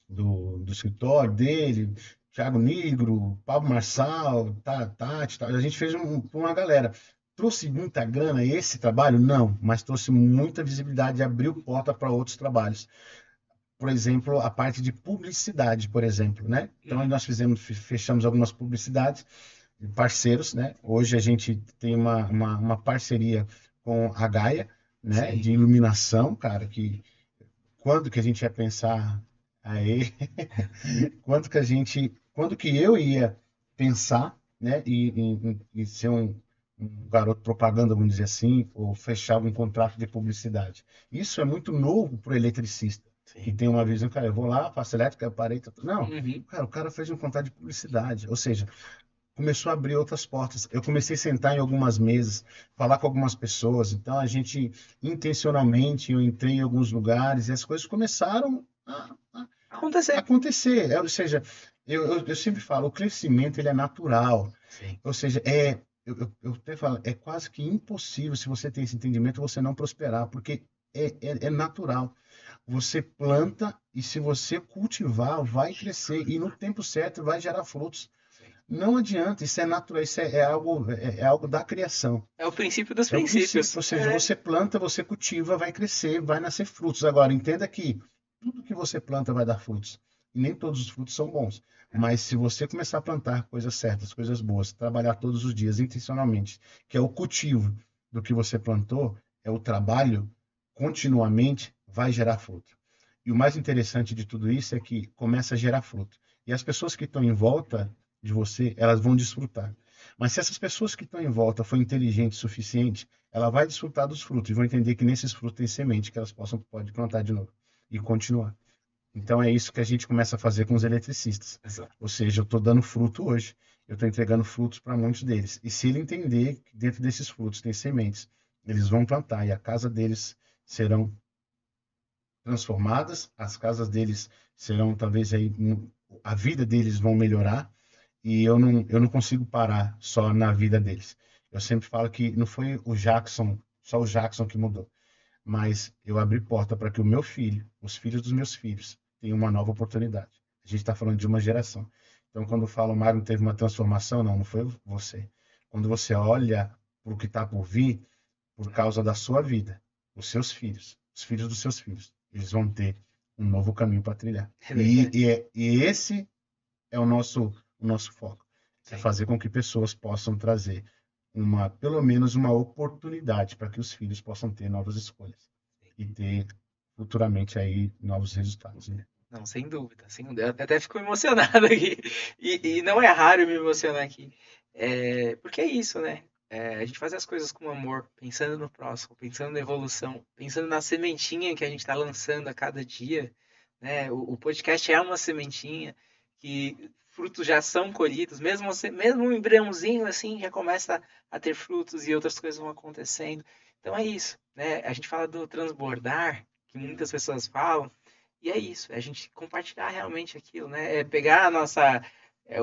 do escritório dele, Thiago Nigro, Pablo Marçal, Tati, a gente fez pra uma galera. Trouxe muita grana esse trabalho? Não, mas trouxe muita visibilidade e abriu porta para outros trabalhos. Por exemplo, a parte de publicidade, por exemplo, né? Então, nós fechamos algumas publicidades, parceiros, né? Hoje a gente tem uma parceria com a Gaia, né? Sim. De iluminação, cara, que quando que a gente ia pensar aí, quando que eu ia pensar, né? E ser um garoto propaganda, vamos dizer assim, ou fechar um contrato de publicidade. Isso é muito novo para o eletricista que Sim. tem uma visão, cara, eu vou lá, faço elétrica, parei, não, Uhum. cara, o cara fez um contrato de publicidade, ou seja, começou a abrir outras portas. Eu comecei a sentar em algumas mesas, falar com algumas pessoas, então a gente, intencionalmente, eu entrei em alguns lugares e as coisas começaram a Acontecer. acontecer, ou seja, eu sempre falo, o crescimento ele é natural, Sim. ou seja, eu até falo, é quase que impossível, se você tem esse entendimento, você não prosperar, porque é natural. Você planta e se você cultivar, vai crescer e no tempo certo vai gerar frutos. Não adianta, isso é natural, isso é algo da criação. É o princípio dos É o princípio, princípios. ou seja, você planta, você cultiva, vai crescer, vai nascer frutos. Agora, entenda que tudo que você planta vai dar frutos. E nem todos os frutos são bons. Mas se você começar a plantar coisas certas, coisas boas, trabalhar todos os dias intencionalmente, que é o cultivo do que você plantou, é o trabalho, continuamente vai gerar fruto. E o mais interessante de tudo isso é que começa a gerar fruto. E as pessoas que estão em volta de você, elas vão desfrutar. Mas se essas pessoas que estão em volta forem inteligentes o suficiente, ela vai desfrutar dos frutos e vão entender que nesses frutos tem semente que elas pode plantar de novo e continuar. Então é isso que a gente começa a fazer com os eletricistas. Exato. Ou seja, eu estou dando fruto hoje, eu estou entregando frutos para muitos deles. E se ele entender que dentro desses frutos tem sementes, eles vão plantar e a casa deles serão transformadas, as casas deles serão talvez aí a vida deles vão melhorar e eu não consigo parar só na vida deles. Eu sempre falo que não foi o Jackson, só o Jackson que mudou, mas eu abri porta para que o meu filho, os filhos dos meus filhos, tenham uma nova oportunidade. A gente está falando de uma geração. Então, quando eu falo, Mário, teve uma transformação, não foi você. Quando você olha para o que está por vir, por causa da sua vida, os seus filhos, os filhos dos seus filhos, eles vão ter um novo caminho para trilhar. É verdade. E esse é o nosso foco. É Sim. fazer com que pessoas possam trazer pelo menos uma oportunidade para que os filhos possam ter novas escolhas e ter futuramente aí novos resultados, né? Não, sem dúvida, sem dúvida. Eu até fico emocionado aqui. E não é raro eu me emocionar aqui. Porque é isso, né? A gente faz as coisas com amor, pensando no próximo, pensando na evolução, pensando na sementinha que a gente está lançando a cada dia, né? O podcast é uma sementinha que frutos já são colhidos, mesmo um embriãozinho assim já começa a ter frutos e outras coisas vão acontecendo. Então é isso, né? A gente fala do transbordar, que muitas pessoas falam, e é isso, é a gente compartilhar realmente aquilo, né? É pegar a nossa.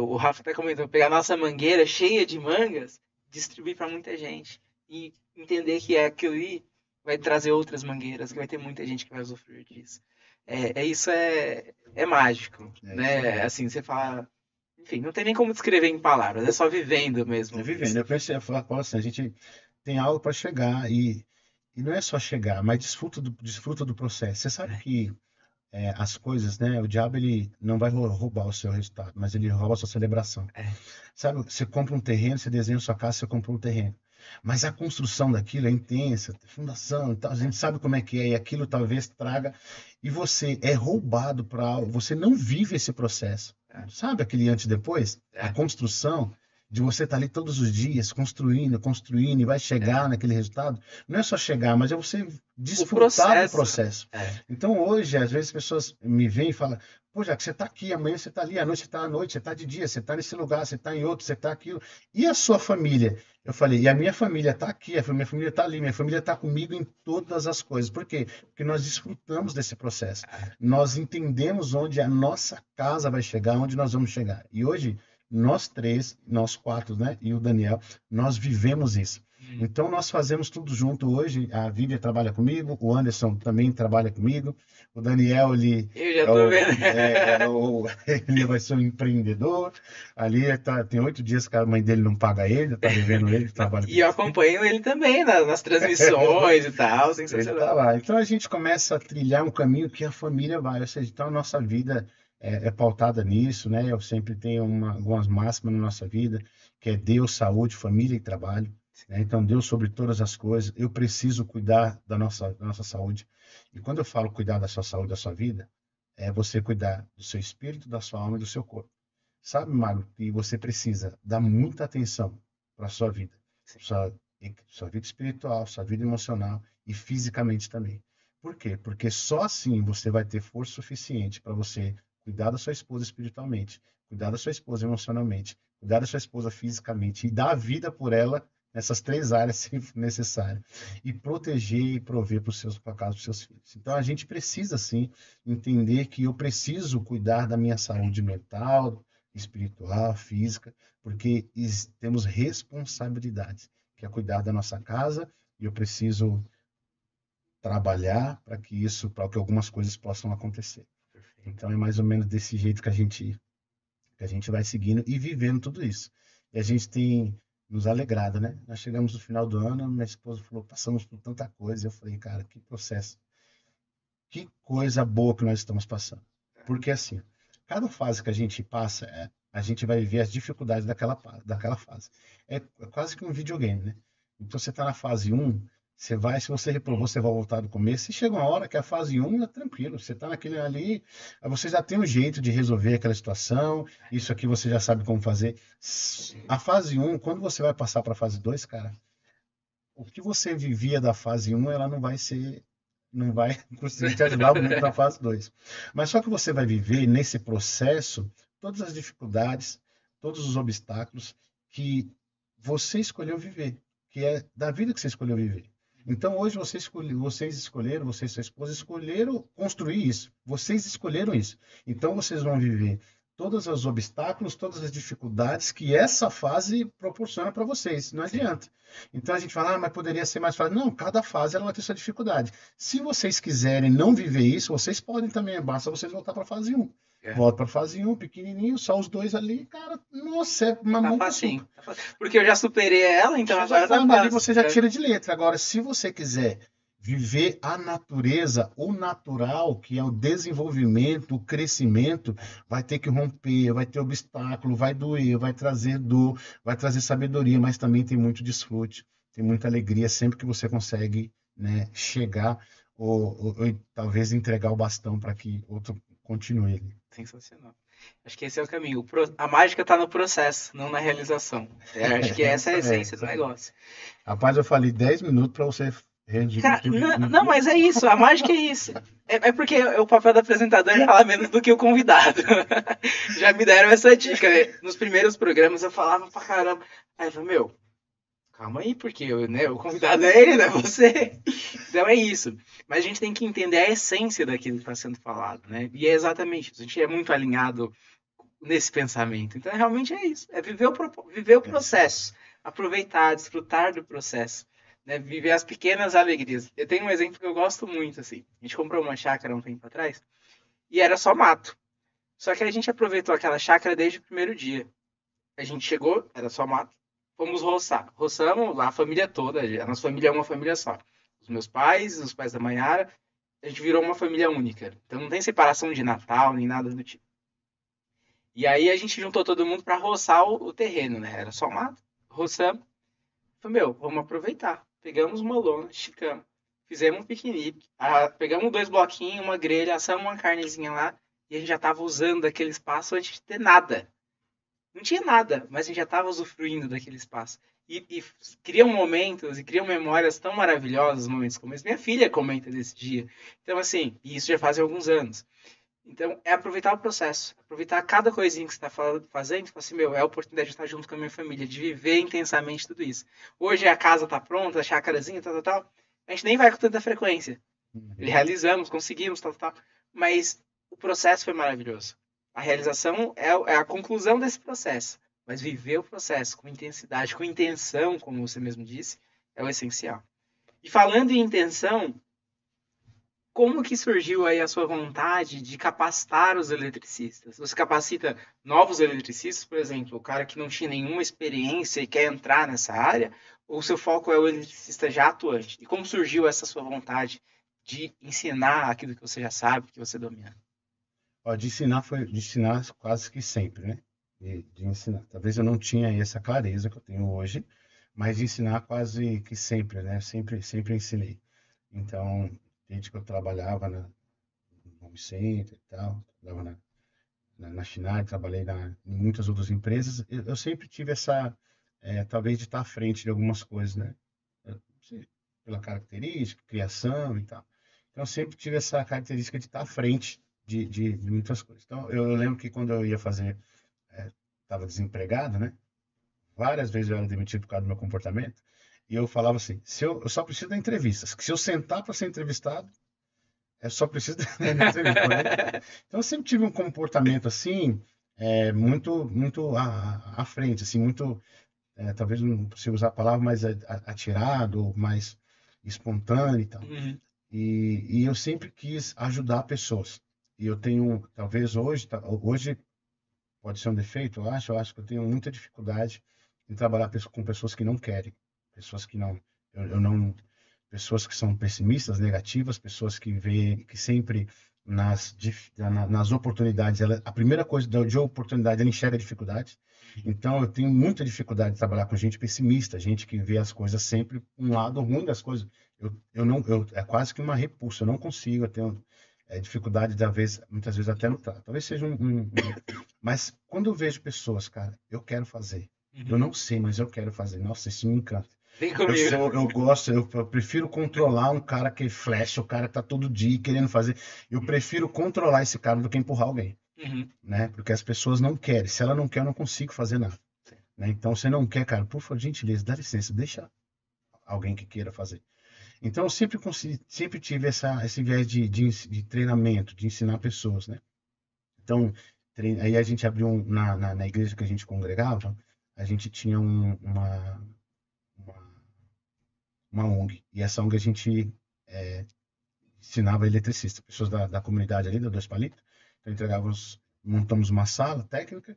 O Rafa até comentou, pegar a nossa mangueira cheia de mangas, distribuir para muita gente. E entender que aquilo ali vai trazer outras mangueiras, que vai ter muita gente que vai usufruir disso. Isso é mágico, É isso né? aí. Assim, você fala. Enfim, não tem nem como descrever em palavras, é só vivendo É mesmo vivendo. isso. Eu pensei, eu falo assim, a gente tem algo para chegar e não é só chegar, mas desfruta do processo. Você sabe que as coisas, né? O diabo ele não vai roubar o seu resultado, mas ele rouba a sua celebração. É, Sabe, você compra um terreno, você desenha sua casa, você compra um terreno. Mas a construção daquilo é intensa, fundação e tal, a gente sabe como é que é, e aquilo talvez traga, e você é roubado para algo, você não vive esse processo. é, Sabe aquele antes e depois? A é, construção, de você estar ali todos os dias, construindo, construindo, e vai chegar é. naquele resultado. Não é só chegar, mas é você O desfrutar do processo. processo. É, Então hoje, às vezes, as pessoas me veem e falam, pô, já que você está aqui, amanhã você está ali, à noite você está à noite, você está de dia, você está nesse lugar, você está em outro, você está aquilo. E a sua família? Eu falei, e a minha família está aqui, minha família está ali, minha família está comigo em todas as coisas. Por quê? Porque nós desfrutamos desse processo. Nós entendemos onde a nossa casa vai chegar, onde nós vamos chegar. E hoje, nós três, nós quatro, né, e o Daniel, nós vivemos isso. Então, nós fazemos tudo junto hoje. A Vivian trabalha comigo, o Anderson também trabalha comigo, o Daniel, ele eu já é tô o, vendo. ele vai ser um empreendedor. Ali tem 8 dias que a mãe dele não paga ele, está devendo ele, que trabalha com E eu acompanho ele também nas transmissões e tal, ele está sensacional. lá. Então a gente começa a trilhar um caminho que a família vai. Ou seja, então a nossa vida é pautada nisso, né? Eu sempre tenho algumas máximas na nossa vida, que é Deus, saúde, família e trabalho. Né? Então Deus sobre todas as coisas. Eu preciso cuidar da nossa saúde. E quando eu falo cuidar da sua saúde, da sua vida, é você cuidar do seu espírito, da sua alma e do seu corpo. Sabe, Magno, que você precisa dar muita atenção para a sua vida, sua, sua vida espiritual, sua vida emocional e fisicamente também. Por quê? Porque só assim você vai ter força suficiente para você cuidar da sua esposa espiritualmente, cuidar da sua esposa emocionalmente, cuidar da sua esposa fisicamente e dar a vida por ela nessas três áreas, se necessário, e proteger e prover para casa dos seus filhos. Então a gente precisa sim entender que eu preciso cuidar da minha saúde mental, espiritual, física, porque temos responsabilidades, que é cuidar da nossa casa, e eu preciso trabalhar para que algumas coisas possam acontecer. Perfeito. Então é mais ou menos desse jeito que a gente que a gente vai seguindo e vivendo tudo isso. E a gente tem nos alegrado, né? Nós chegamos no final do ano, minha esposa falou, passamos por tanta coisa. Eu falei, cara, que processo, que coisa boa que nós estamos passando. Porque assim, cada fase que a gente passa, a gente vai viver as dificuldades daquela fase. É quase que um videogame, né? Então você está na fase um, você vai, se você reprovou, você vai voltar do começo. E chega uma hora que a fase um é tranquilo, você está naquele ali, aí você já tem um jeito de resolver aquela situação, isso aqui você já sabe como fazer. A fase um, quando você vai passar para a fase 2, cara, o que você vivia da fase um, ela não vai conseguir te ajudar muito na fase 2. Mas só que você vai viver nesse processo todas as dificuldades, todos os obstáculos que você escolheu viver, que é da vida que você escolheu viver. Então hoje vocês escolheram, você e sua esposa escolheram construir isso. Vocês escolheram isso. Então vocês vão viver todos os obstáculos, todas as dificuldades que essa fase proporciona para vocês. Não adianta. Então a gente fala, mas poderia ser mais fácil. Não, cada fase ela vai ter sua dificuldade. Se vocês quiserem não viver isso, vocês podem também. Basta vocês voltar para a fase um. Volta para a fase um, pequenininho, só os dois ali, cara. Nossa, é uma mão facinho. Porque eu já superei ela, então agora tá ali fácil. você já tira de letra. Agora, se você quiser viver a natureza, o natural, que é o desenvolvimento, o crescimento, vai ter que romper, vai ter obstáculo, vai doer, vai trazer dor, vai trazer sabedoria, mas também tem muito desfrute, tem muita alegria sempre que você consegue, né, chegar ou talvez entregar o bastão para que outro continue. Sensacional. Acho que esse é o caminho. A mágica está no processo, não na realização. Acho que essa é a essência do negócio. Rapaz, eu falei 10 minutos para você não, mas é isso, a mágica é isso. É porque o papel do apresentador é falar menos do que o convidado. Já me deram essa dica, né? Nos primeiros programas eu falava pra caramba. Aí eu falei, meu, calma aí, porque o convidado é ele, não é você. Então é isso. Mas a gente tem que entender a essência daquilo que está sendo falado, né? E é exatamente isso. A gente é muito alinhado nesse pensamento. Então realmente é isso. É viver o processo. Aproveitar, desfrutar do processo. Né, viver as pequenas alegrias. Eu tenho um exemplo que eu gosto muito, assim. A gente comprou uma chácara um tempo atrás e era só mato. Só que a gente aproveitou aquela chácara desde o primeiro dia. A gente chegou, era só mato, fomos roçar. Roçamos lá a família toda, a nossa família é uma família só. Os meus pais, os pais da Maiara, a gente virou uma família única. Então não tem separação de Natal, nem nada do tipo. E aí a gente juntou todo mundo para roçar o terreno, né? Era só mato, roçamos. Falei, vamos aproveitar. Pegamos uma lona, esticamos, fizemos um piquenique, pegamos 2 bloquinhos, uma grelha, assamos uma carnezinha lá e a gente já estava usando aquele espaço antes de ter nada. Não tinha nada, mas a gente já estava usufruindo daquele espaço. E criam momentos e criam memórias tão maravilhosas, momentos como esse. Minha filha comenta desse dia. Então, assim, e isso já faz alguns anos. Então, é aproveitar o processo. Aproveitar cada coisinha que você está fazendo. Assim, é a oportunidade de estar junto com a minha família, de viver intensamente tudo isso. Hoje a casa está pronta, a chácarazinha, tal. A gente nem vai com tanta frequência. Realizamos, conseguimos, tal. Mas o processo foi maravilhoso. A realização é a conclusão desse processo. Mas viver o processo com intensidade, com intenção, como você mesmo disse, é o essencial. E falando em intenção, como que surgiu aí a sua vontade de capacitar os eletricistas? Você capacita novos eletricistas, por exemplo, o cara que não tinha nenhuma experiência e quer entrar nessa área, ou o seu foco é o eletricista já atuante? E como surgiu essa sua vontade de ensinar aquilo que você já sabe, que você domina? De ensinar quase que sempre, né? De ensinar. Talvez eu não tinha essa clareza que eu tenho hoje, mas de ensinar quase que sempre, né? Sempre ensinei. Então, desde que eu trabalhava no home center e tal, trabalhava na Schneider, trabalhei em muitas outras empresas, eu sempre tive essa, talvez de estar à frente de algumas coisas, né? Pela característica, criação e tal. Então, eu sempre tive essa característica de estar à frente de muitas coisas. Então, eu lembro que quando eu ia fazer, estava desempregado, né? Várias vezes eu era demitido por causa do meu comportamento. E eu falava assim, eu só preciso da entrevista. Se eu sentar para ser entrevistado, eu só preciso da entrevista. Né? Então eu sempre tive um comportamento assim, muito à frente, assim, muito, talvez não consiga usar a palavra, mais atirado, mais espontâneo e tal. Uhum. E eu sempre quis ajudar pessoas. E eu tenho, talvez hoje pode ser um defeito, eu acho que eu tenho muita dificuldade em trabalhar com pessoas que não querem, pessoas que não, eu não, pessoas que são pessimistas, negativas, pessoas que veem, que sempre nas oportunidades, a primeira coisa de oportunidade, ela enxerga dificuldades. Então, eu tenho muita dificuldade de trabalhar com gente pessimista, gente que vê as coisas sempre um lado ruim das coisas. Eu não, é quase que uma repulsa, eu não consigo, eu tenho dificuldade muitas vezes até no trato. Talvez seja mas quando eu vejo pessoas, cara, eu quero fazer. Eu não sei, mas eu quero fazer. Nossa, isso me encanta. Vem comigo. Eu prefiro controlar um cara que flecha, o cara que tá todo dia querendo fazer. Eu prefiro controlar esse cara do que empurrar alguém, Uhum. né? Porque as pessoas não querem. Se ela não quer, eu não consigo fazer nada. Né? Então, você não quer, cara, por favor, gentileza, dá licença, deixa alguém que queira fazer. Então, eu sempre tive esse viés de treinamento, de ensinar pessoas, né? Então, aí a gente abriu na igreja que a gente congregava, a gente tinha uma, uma ONG. E essa ONG a gente ensinava eletricista, pessoas da comunidade ali, da Dois Palitos. Então, montamos uma sala técnica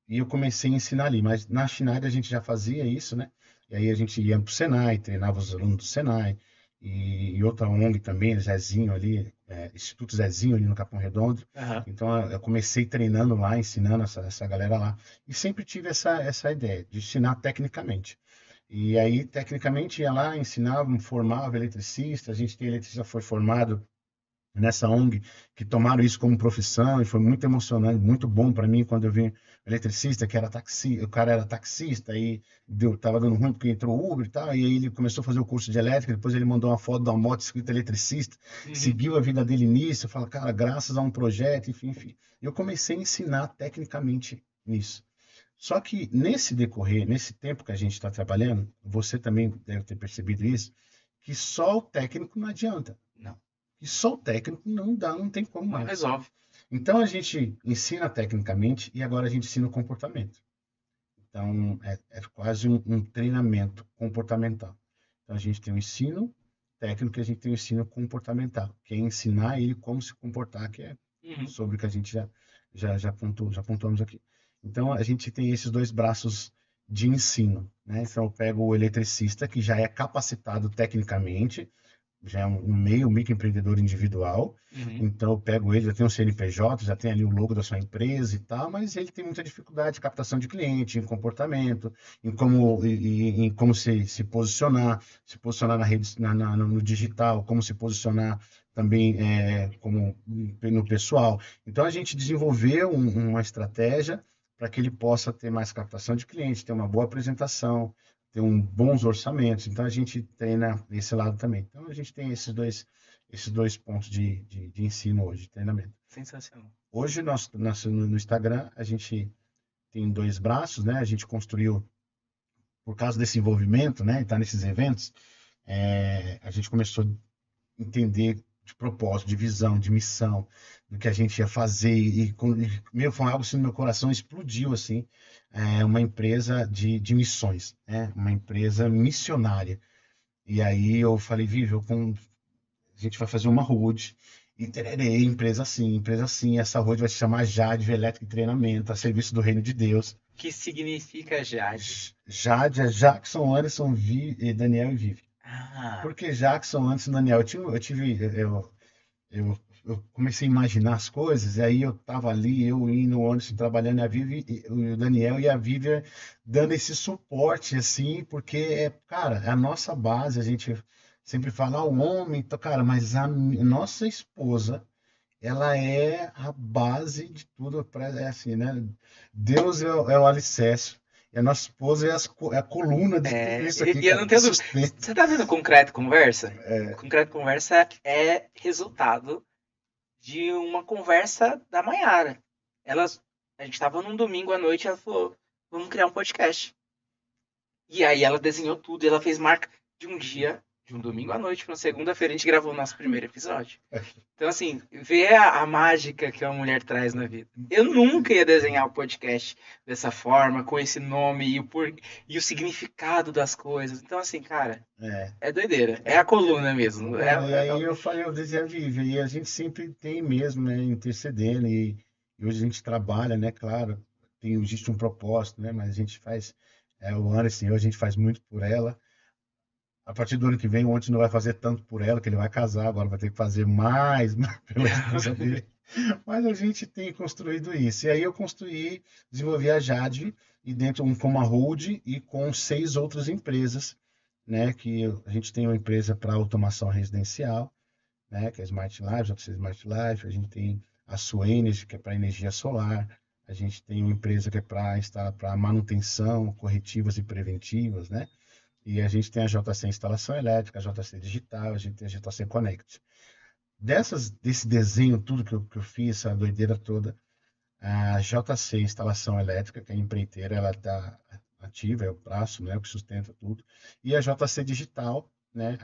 e eu comecei a ensinar ali. Mas na Schneider a gente já fazia isso, né? E aí a gente ia para o Senai, treinava os alunos do Senai. E outra ONG também, Zezinho ali, Instituto Zezinho ali no Capão Redondo. Aham. Então eu comecei treinando lá, ensinando essa galera lá. E sempre tive essa ideia de ensinar tecnicamente. E aí, tecnicamente, ia lá, ensinava, formava eletricista. A gente tem eletricista foi formado nessa ONG que tomaram isso como profissão e foi muito emocionante, muito bom para mim quando eu vi um eletricista que era o cara era taxista e tava dando ruim porque entrou Uber e tal, e aí ele começou a fazer o curso de elétrica, depois ele mandou uma foto da moto escrita eletricista, Uhum. seguiu a vida dele nisso, fala, cara, graças a um projeto, enfim. Eu comecei a ensinar tecnicamente nisso. Só que nesse decorrer, nesse tempo que a gente está trabalhando, você também deve ter percebido isso, que só o técnico não adianta. Não. E só o técnico não dá, não tem como Não mais. resolve. Então a gente ensina tecnicamente e agora a gente ensina o comportamento. Então é quase um treinamento comportamental. Então a gente tem o ensino técnico e a gente tem o ensino comportamental, que é ensinar ele como se comportar, que é Uhum. sobre o que a gente já pontuamos aqui. Então a gente tem esses dois braços de ensino, né? Então eu pego o eletricista que já é capacitado tecnicamente, já é um microempreendedor individual, Uhum. então eu pego ele, já tem um CNPJ, já tem ali o logo da sua empresa e tal, mas ele tem muita dificuldade de captação de cliente, em comportamento, em como se posicionar na rede, no digital, como se posicionar também como no pessoal. Então a gente desenvolveu uma estratégia para que ele possa ter mais captação de cliente, ter uma boa apresentação, ter bons orçamentos. Então a gente treina esse lado também. Então a gente tem esses dois pontos de ensino hoje, de treinamento. Sensacional. Hoje no Instagram a gente tem dois braços, né? A gente construiu por causa desse envolvimento, né? E tá nesses eventos, a gente começou a entender de propósito, de visão, de missão, do que a gente ia fazer meu, foi algo assim no meu coração, explodiu assim, uma empresa de missões, né? Uma empresa missionária. E aí eu falei, Vivi, a gente vai fazer uma road e tererê, empresa assim, essa road vai se chamar Jade Elétrica e Treinamento, a serviço do Reino de Deus. Que significa Jade? Jade é Jackson, Anderson, Daniel e Vivi. Ah, Por que Jackson, Anderson e Daniel? Eu comecei a imaginar as coisas, e aí eu tava ali, eu indo no ônibus trabalhando, e a Vivi, o Daniel e a Vivi dando esse suporte, assim, porque, cara, é a nossa base, a gente sempre fala, o homem, então, cara, mas a nossa esposa, ela é a base de tudo, é assim, né? Deus é o alicerce, e a nossa esposa é a coluna de tudo isso aqui, e eu cara, não que tenho dúvida. sustenta. Você tá vendo o Concreto Conversa? Concreto Conversa é resultado de uma conversa da Maiara. A gente tava num domingo à noite e ela falou: vamos criar um podcast. E aí ela desenhou tudo, e ela fez marca de um dia, de um domingo à noite para uma segunda-feira, a gente gravou o nosso primeiro episódio. Então, assim, ver a mágica que uma mulher traz na vida. Eu nunca ia desenhar o podcast dessa forma, com esse nome e o significado das coisas. Então, assim, cara, é doideira. É a coluna mesmo. Mano, e aí eu falei, eu dizia, Vivi, e a gente sempre tem mesmo, né, intercedendo, e hoje a gente trabalha, né, claro, existe um propósito, né? Mas a gente faz, o Anderson, a gente faz muito por ela. A partir do ano que vem, o Anderson não vai fazer tanto por ela, que ele vai casar, agora vai ter que fazer mais pela esposa dele. Mas a gente tem construído isso. E aí eu desenvolvi a Jade, e dentro com uma hold e com 6 outras empresas, né? Que a gente tem uma empresa para automação residencial, né? Que é a Smart Life, JC Smart Life. A gente tem a Suenergy, que é para energia solar. A gente tem uma empresa que é para manutenção, corretivas e preventivas, né? E a gente tem a JC Instalação Elétrica, a JC Digital, a gente tem a JC Connect. Desse desenho, tudo que eu fiz, essa doideira toda, a JC Instalação Elétrica, que é a empreiteira, ela está ativa, é o braço, né, o que sustenta tudo. E a JC Digital, né,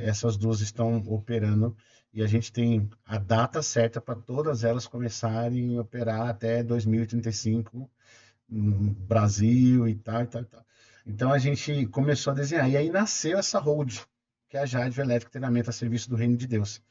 essas duas estão operando e a gente tem a data certa para todas elas começarem a operar até 2035 no Brasil e tal, e tal, e tal. Então a gente começou a desenhar. E aí nasceu essa hold, que é a Jade Elétrica Treinamento a Serviço do Reino de Deus.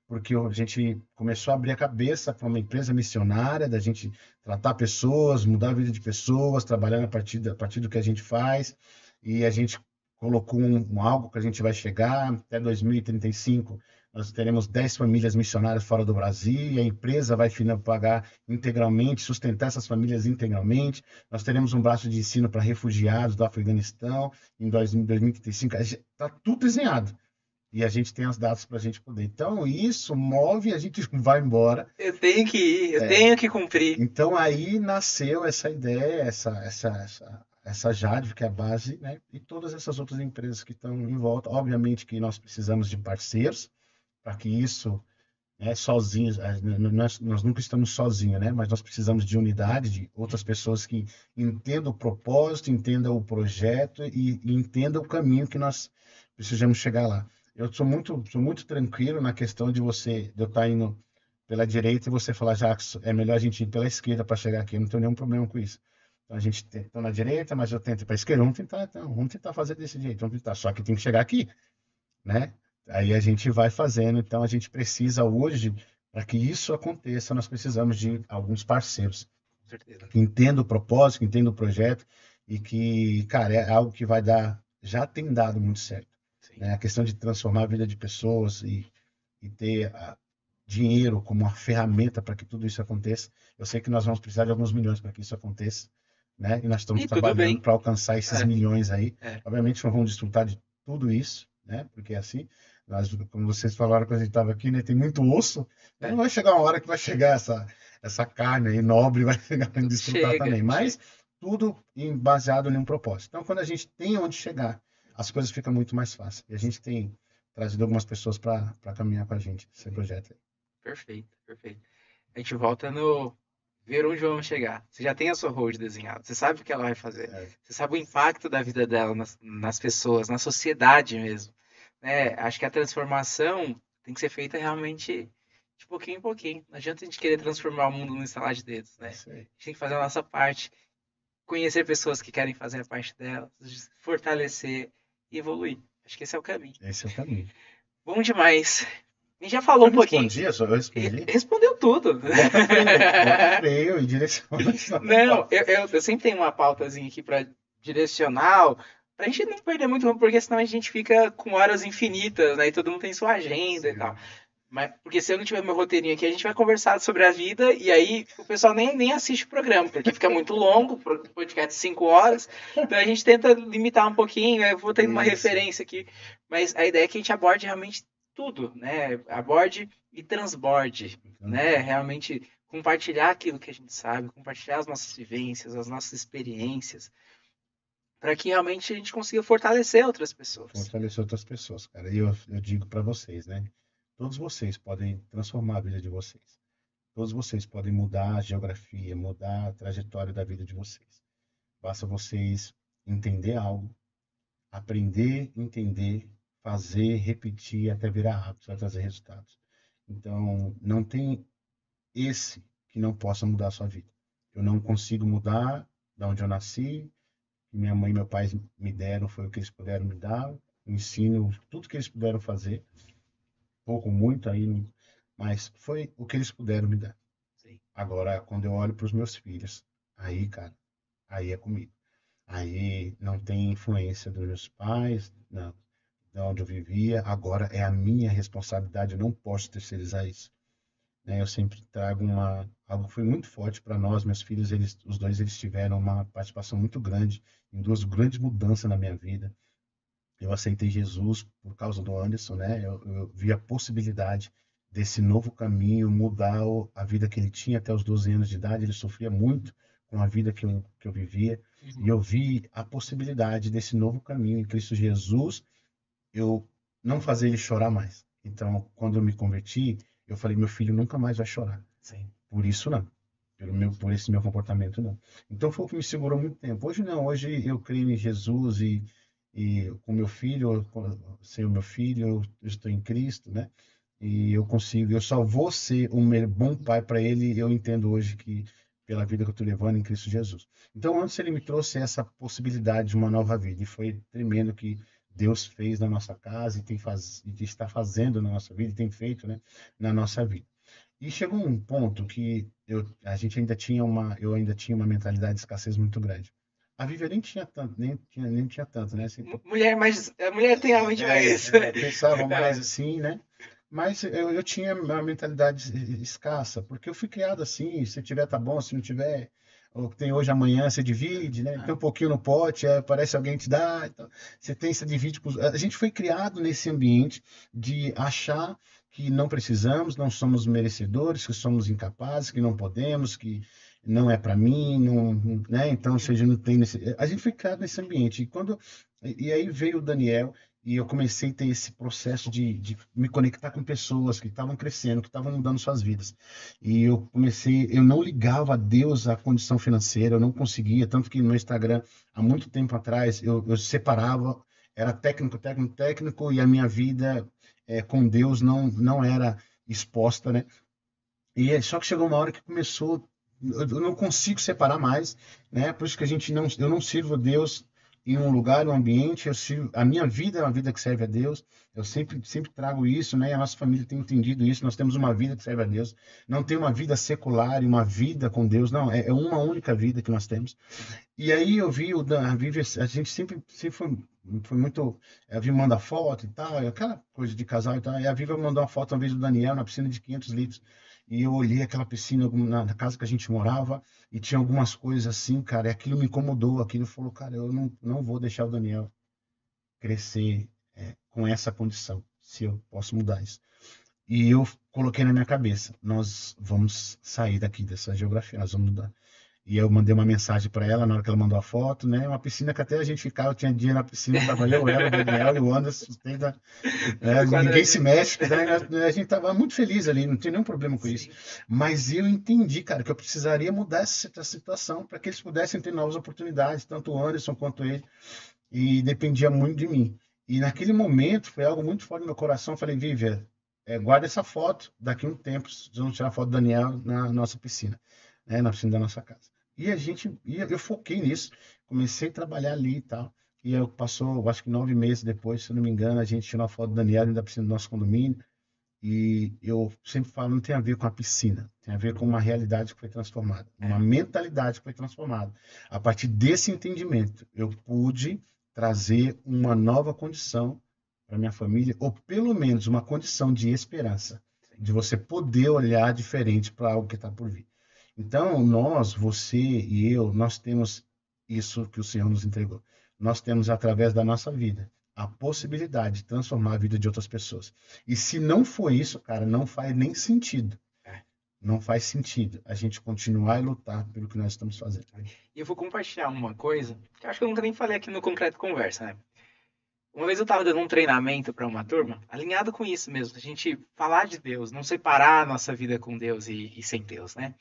Porque a gente começou a abrir a cabeça para uma empresa missionária, da gente tratar pessoas, mudar a vida de pessoas, trabalhando a partir do que a gente faz. E a gente colocou algo que a gente vai chegar até 2035. Nós teremos 10 famílias missionárias fora do Brasil e a empresa vai pagar integralmente, sustentar essas famílias integralmente. Nós teremos um braço de ensino para refugiados do Afeganistão em 2035. Está tudo desenhado. E a gente tem as datas para a gente poder. Então, isso move, a gente vai embora. Eu tenho que ir, eu tenho que cumprir. Então, aí nasceu essa ideia, essa Jade, que é a base, né? E todas essas outras empresas que estão em volta. Obviamente que nós precisamos de parceiros para que isso, né, sozinhos, nós nunca estamos sozinhos, né? Mas nós precisamos de unidade, de outras pessoas que entendam o propósito, entendam o projeto e entendam o caminho que nós precisamos chegar lá. Eu sou muito tranquilo na questão de eu estar indo pela direita e você falar, Jackson, é melhor a gente ir pela esquerda para chegar aqui. Eu não tenho nenhum problema com isso. Então a gente está na direita, mas eu tento ir para a esquerda. Vamos tentar fazer desse jeito. Vamos tentar. Só que tem que chegar aqui, né? Aí a gente vai fazendo. Então a gente precisa hoje, para que isso aconteça, nós precisamos de alguns parceiros Com certeza. que entendam o propósito, que entendam o projeto e que, cara, é algo que vai dar, já tem dado muito certo. Sim. Né? A questão de transformar a vida de pessoas e ter dinheiro como uma ferramenta para que tudo isso aconteça. Eu sei que nós vamos precisar de alguns milhões para que isso aconteça, né? E nós estamos E tudo trabalhando bem. para alcançar esses milhões aí. É. Obviamente não vamos desfrutar de tudo isso, né? Porque assim, como vocês falaram quando a gente estava aqui, né? Tem muito osso. Não vai chegar uma hora que vai chegar essa carne aí nobre, vai chegar para desfrutar também. Mas tudo baseado em um propósito. Então, quando a gente tem onde chegar, as coisas ficam muito mais fáceis. E a gente tem trazido algumas pessoas para caminhar com a gente nesse projeto aí. Perfeito, perfeito. A gente volta no ver onde vamos chegar. Você já tem a sua road desenhada, você sabe o que ela vai fazer, você sabe o impacto da vida dela nas pessoas, na sociedade mesmo. Né? Acho que a transformação tem que ser feita realmente de pouquinho em pouquinho. Não adianta a gente querer transformar o mundo no instalar de dedos. Né? A gente tem que fazer a nossa parte, conhecer pessoas que querem fazer a parte delas, fortalecer e evoluir. Acho que esse é o caminho. Esse é o caminho. Bom demais. A gente já falou um pouquinho. Eu respondi? Respondeu tudo. Bota freio e direciona. Não, eu sempre tenho uma pautazinha aqui para direcional, pra gente não perder muito tempo, porque senão a gente fica com horas infinitas, né? E todo mundo tem sua agenda. Sim. E tal. Mas, porque se eu não tiver meu roteirinho aqui, a gente vai conversar sobre a vida e aí o pessoal nem assiste o programa, porque fica muito longo, podcast 5 horas. Então a gente tenta limitar um pouquinho, eu vou ter uma referência aqui. Mas a ideia é que a gente aborde realmente tudo, né? Aborde e transborde, né? Realmente compartilhar aquilo que a gente sabe, compartilhar as nossas vivências, as nossas experiências, para que realmente a gente consiga fortalecer outras pessoas. Fortalecer outras pessoas, cara. E eu digo para vocês, né? Todos vocês podem transformar a vida de vocês. Todos vocês podem mudar a geografia, mudar a trajetória da vida de vocês. Basta vocês entender algo, aprender, entender, fazer, repetir até virar hábito, vai trazer resultados. Então, não tem esse que não possa mudar a sua vida. Eu não consigo mudar da onde eu nasci, que minha mãe e meu pai me deram, foi o que eles puderam me dar, o ensino, tudo que eles puderam fazer, pouco, muito aí, mas foi o que eles puderam me dar. Sim. Agora, quando eu olho para os meus filhos, aí, cara, aí é comigo. Aí não tem influência dos meus pais, não, de onde eu vivia. Agora é a minha responsabilidade, eu não posso terceirizar isso, né? Eu sempre trago algo que foi muito forte para nós, meus filhos, os dois, eles tiveram uma participação muito grande em duas grandes mudanças na minha vida. Eu aceitei Jesus por causa do Anderson, né? Eu vi a possibilidade desse novo caminho mudar a vida que ele tinha até os 12 anos de idade. Ele sofria muito com a vida que eu vivia. E Uhum. eu vi a possibilidade desse novo caminho em Cristo Jesus, eu não fazer ele chorar mais. Então, quando eu me converti, eu falei, meu filho nunca mais vai chorar. Sim. Por isso não. Por esse meu comportamento não. Então foi o que me segurou muito tempo. Hoje não, hoje eu creio em Jesus e com meu filho, sem o meu filho, eu estou em Cristo, né? E eu consigo, eu só vou ser um bom pai para ele, eu entendo hoje que pela vida que eu estou levando em Cristo Jesus. Então, antes ele me trouxe essa possibilidade de uma nova vida, e foi tremendo que Deus fez na nossa casa e está fazendo na nossa vida, e tem feito, né, na nossa vida. E chegou um ponto que a gente ainda tinha eu ainda tinha uma mentalidade de escassez muito grande. A Vivian nem tinha tanto, nem tinha tanto, né? Assim, Mulher mais. A mulher tem a mente mais. pensava mais É. assim, né? Mas eu tinha uma mentalidade escassa, porque eu fui criado assim, se tiver tá bom, se não tiver, o que tem hoje, amanhã, você divide, né? Tem um pouquinho no pote, parece alguém te dá, então, você tem, você divide. A gente foi criado nesse ambiente de achar que não precisamos, não somos merecedores, que somos incapazes, que não podemos, que não é para mim, não, né? Então, ou seja, não tem a gente foi criado nesse ambiente. E aí veio o Daniel e eu comecei a ter esse processo de me conectar com pessoas que estavam crescendo, que estavam mudando suas vidas. E eu não ligava a Deus à condição financeira, eu não conseguia, tanto que no meu Instagram, há muito tempo atrás, eu separava, era técnico, técnico, técnico, e a minha vida com Deus não era exposta, né? Só que chegou uma hora que começou, eu não consigo separar mais, né? Por isso que eu não sirvo a Deus em um lugar, em um ambiente, a minha vida é uma vida que serve a Deus. Eu sempre trago isso, né? E a nossa família tem entendido isso. Nós temos uma vida que serve a Deus. Não tem uma vida secular e uma vida com Deus, não. É uma única vida que nós temos. E aí eu vi a Vivi, a gente sempre foi muito. A Vivi manda foto e tal, aquela coisa de casal e tal. E a Vivi mandou uma foto uma vez do Daniel na piscina de 500 litros. E eu olhei aquela piscina na casa que a gente morava e tinha algumas coisas assim, cara, e aquilo me incomodou. Aquilo falou, cara, eu não vou deixar o Daniel crescer com essa condição, se eu posso mudar isso. E eu coloquei na minha cabeça, nós vamos sair daqui dessa geografia, nós vamos mudar. E eu mandei uma mensagem para ela na hora que ela mandou a foto, né? Uma piscina que até a gente ficava, tinha dia na piscina, tava eu, ela, o Daniel e o Anderson, O ninguém se quadradinho. mexe, né? A gente tava muito feliz ali, não tinha nenhum problema com isso. Sim. Mas eu entendi, cara, que eu precisaria mudar essa situação para que eles pudessem ter novas oportunidades, tanto o Anderson quanto ele, e dependia muito de mim. E naquele momento foi algo muito forte no meu coração. Eu falei, Vivian, guarda essa foto, daqui a um tempo, vamos tirar a foto do Daniel na nossa piscina, né? Na piscina da nossa casa. Eu foquei nisso, comecei a trabalhar ali e tal. E eu passou, acho que 9 meses depois, se eu não me engano, a gente tirou a foto do Daniel dentro da piscina do nosso condomínio. E eu sempre falo, não tem a ver com a piscina, tem a ver com uma realidade que foi transformada, uma É. mentalidade que foi transformada. A partir desse entendimento, eu pude trazer uma nova condição para minha família, ou pelo menos uma condição de esperança, de você poder olhar diferente para algo que está por vir. Então, você e eu, nós temos isso que o Senhor nos entregou. Nós temos, através da nossa vida, a possibilidade de transformar a vida de outras pessoas. E se não for isso, cara, não faz nem sentido. É. Não faz sentido a gente continuar e lutar pelo que nós estamos fazendo. E eu vou compartilhar uma coisa que eu acho que eu nunca nem falei aqui no Concreto Conversa, né? Uma vez eu estava dando um treinamento para uma turma, alinhado com isso mesmo, a gente falar de Deus, não separar a nossa vida com Deus e sem Deus, né?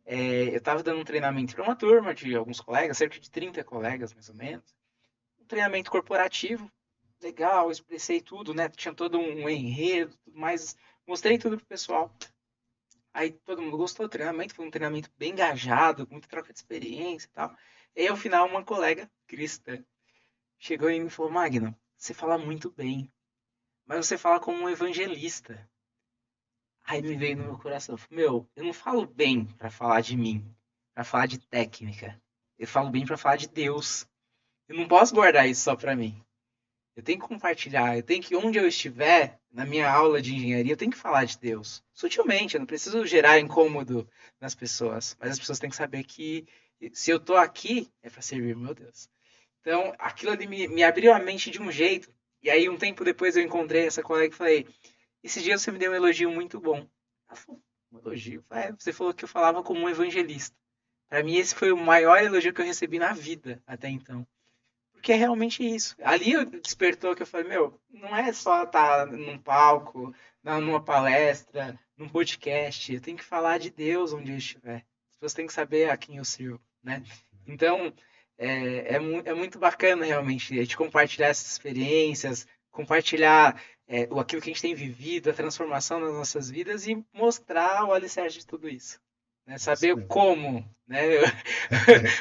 Eu estava dando um treinamento para uma turma de alguns colegas, cerca de 30 colegas mais ou menos. Um treinamento corporativo, legal, expressei tudo, né? Tinha todo um enredo, tudo mais, mostrei tudo pro pessoal. Aí todo mundo gostou do treinamento, foi um treinamento bem engajado, com muita troca de experiência e tal. E aí, ao final, uma colega cristã chegou em mim e falou: Magno, você fala muito bem, mas você fala como um evangelista. Aí me veio no meu coração: meu, eu não falo bem para falar de mim, para falar de técnica. Eu falo bem para falar de Deus. Eu não posso guardar isso só para mim. Eu tenho que compartilhar, eu tenho que, onde eu estiver, na minha aula de engenharia, eu tenho que falar de Deus. Sutilmente, eu não preciso gerar incômodo nas pessoas, mas as pessoas têm que saber que se eu tô aqui, é para servir meu Deus. Então, aquilo ali me abriu a mente de um jeito. E aí, um tempo depois, eu encontrei essa colega e falei: esse dia você me deu um elogio muito bom. Ela falou: um elogio? Você falou que eu falava como um evangelista. Para mim, esse foi o maior elogio que eu recebi na vida até então. Porque é realmente isso. Ali eu despertou que eu falei: meu, não é só estar num palco, numa palestra, num podcast. Eu tenho que falar de Deus onde eu estiver. As pessoas têm que saber a quem eu sirvo, né? Então, é muito bacana realmente a gente compartilhar essas experiências, compartilhar aquilo que a gente tem vivido, a transformação nas nossas vidas e mostrar o alicerce de tudo isso. Né? Isso Saber mesmo. como, né?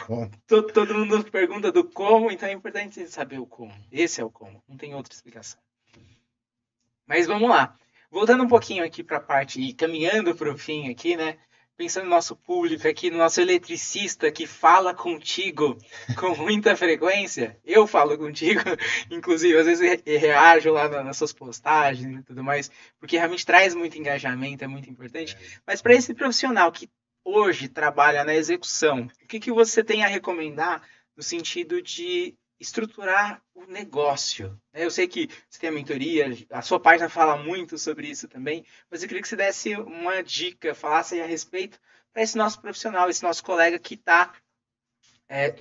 Como? Todo mundo pergunta do como, então é importante saber o como. Esse é o como, não tem outra explicação. Mas vamos lá. Voltando um pouquinho aqui para a parte e caminhando para o fim aqui, né? Pensando no nosso público aqui, no nosso eletricista que fala contigo com muita frequência. Eu falo contigo, inclusive, às vezes reajo lá nas suas postagens e tudo mais, porque realmente traz muito engajamento, é muito importante. Mas para esse profissional que hoje trabalha na execução, o que você tem a recomendar no sentido de estruturar o negócio? Eu sei que você tem a mentoria, a sua página fala muito sobre isso também, mas eu queria que você desse uma dica, falasse a respeito para esse nosso profissional, esse nosso colega que está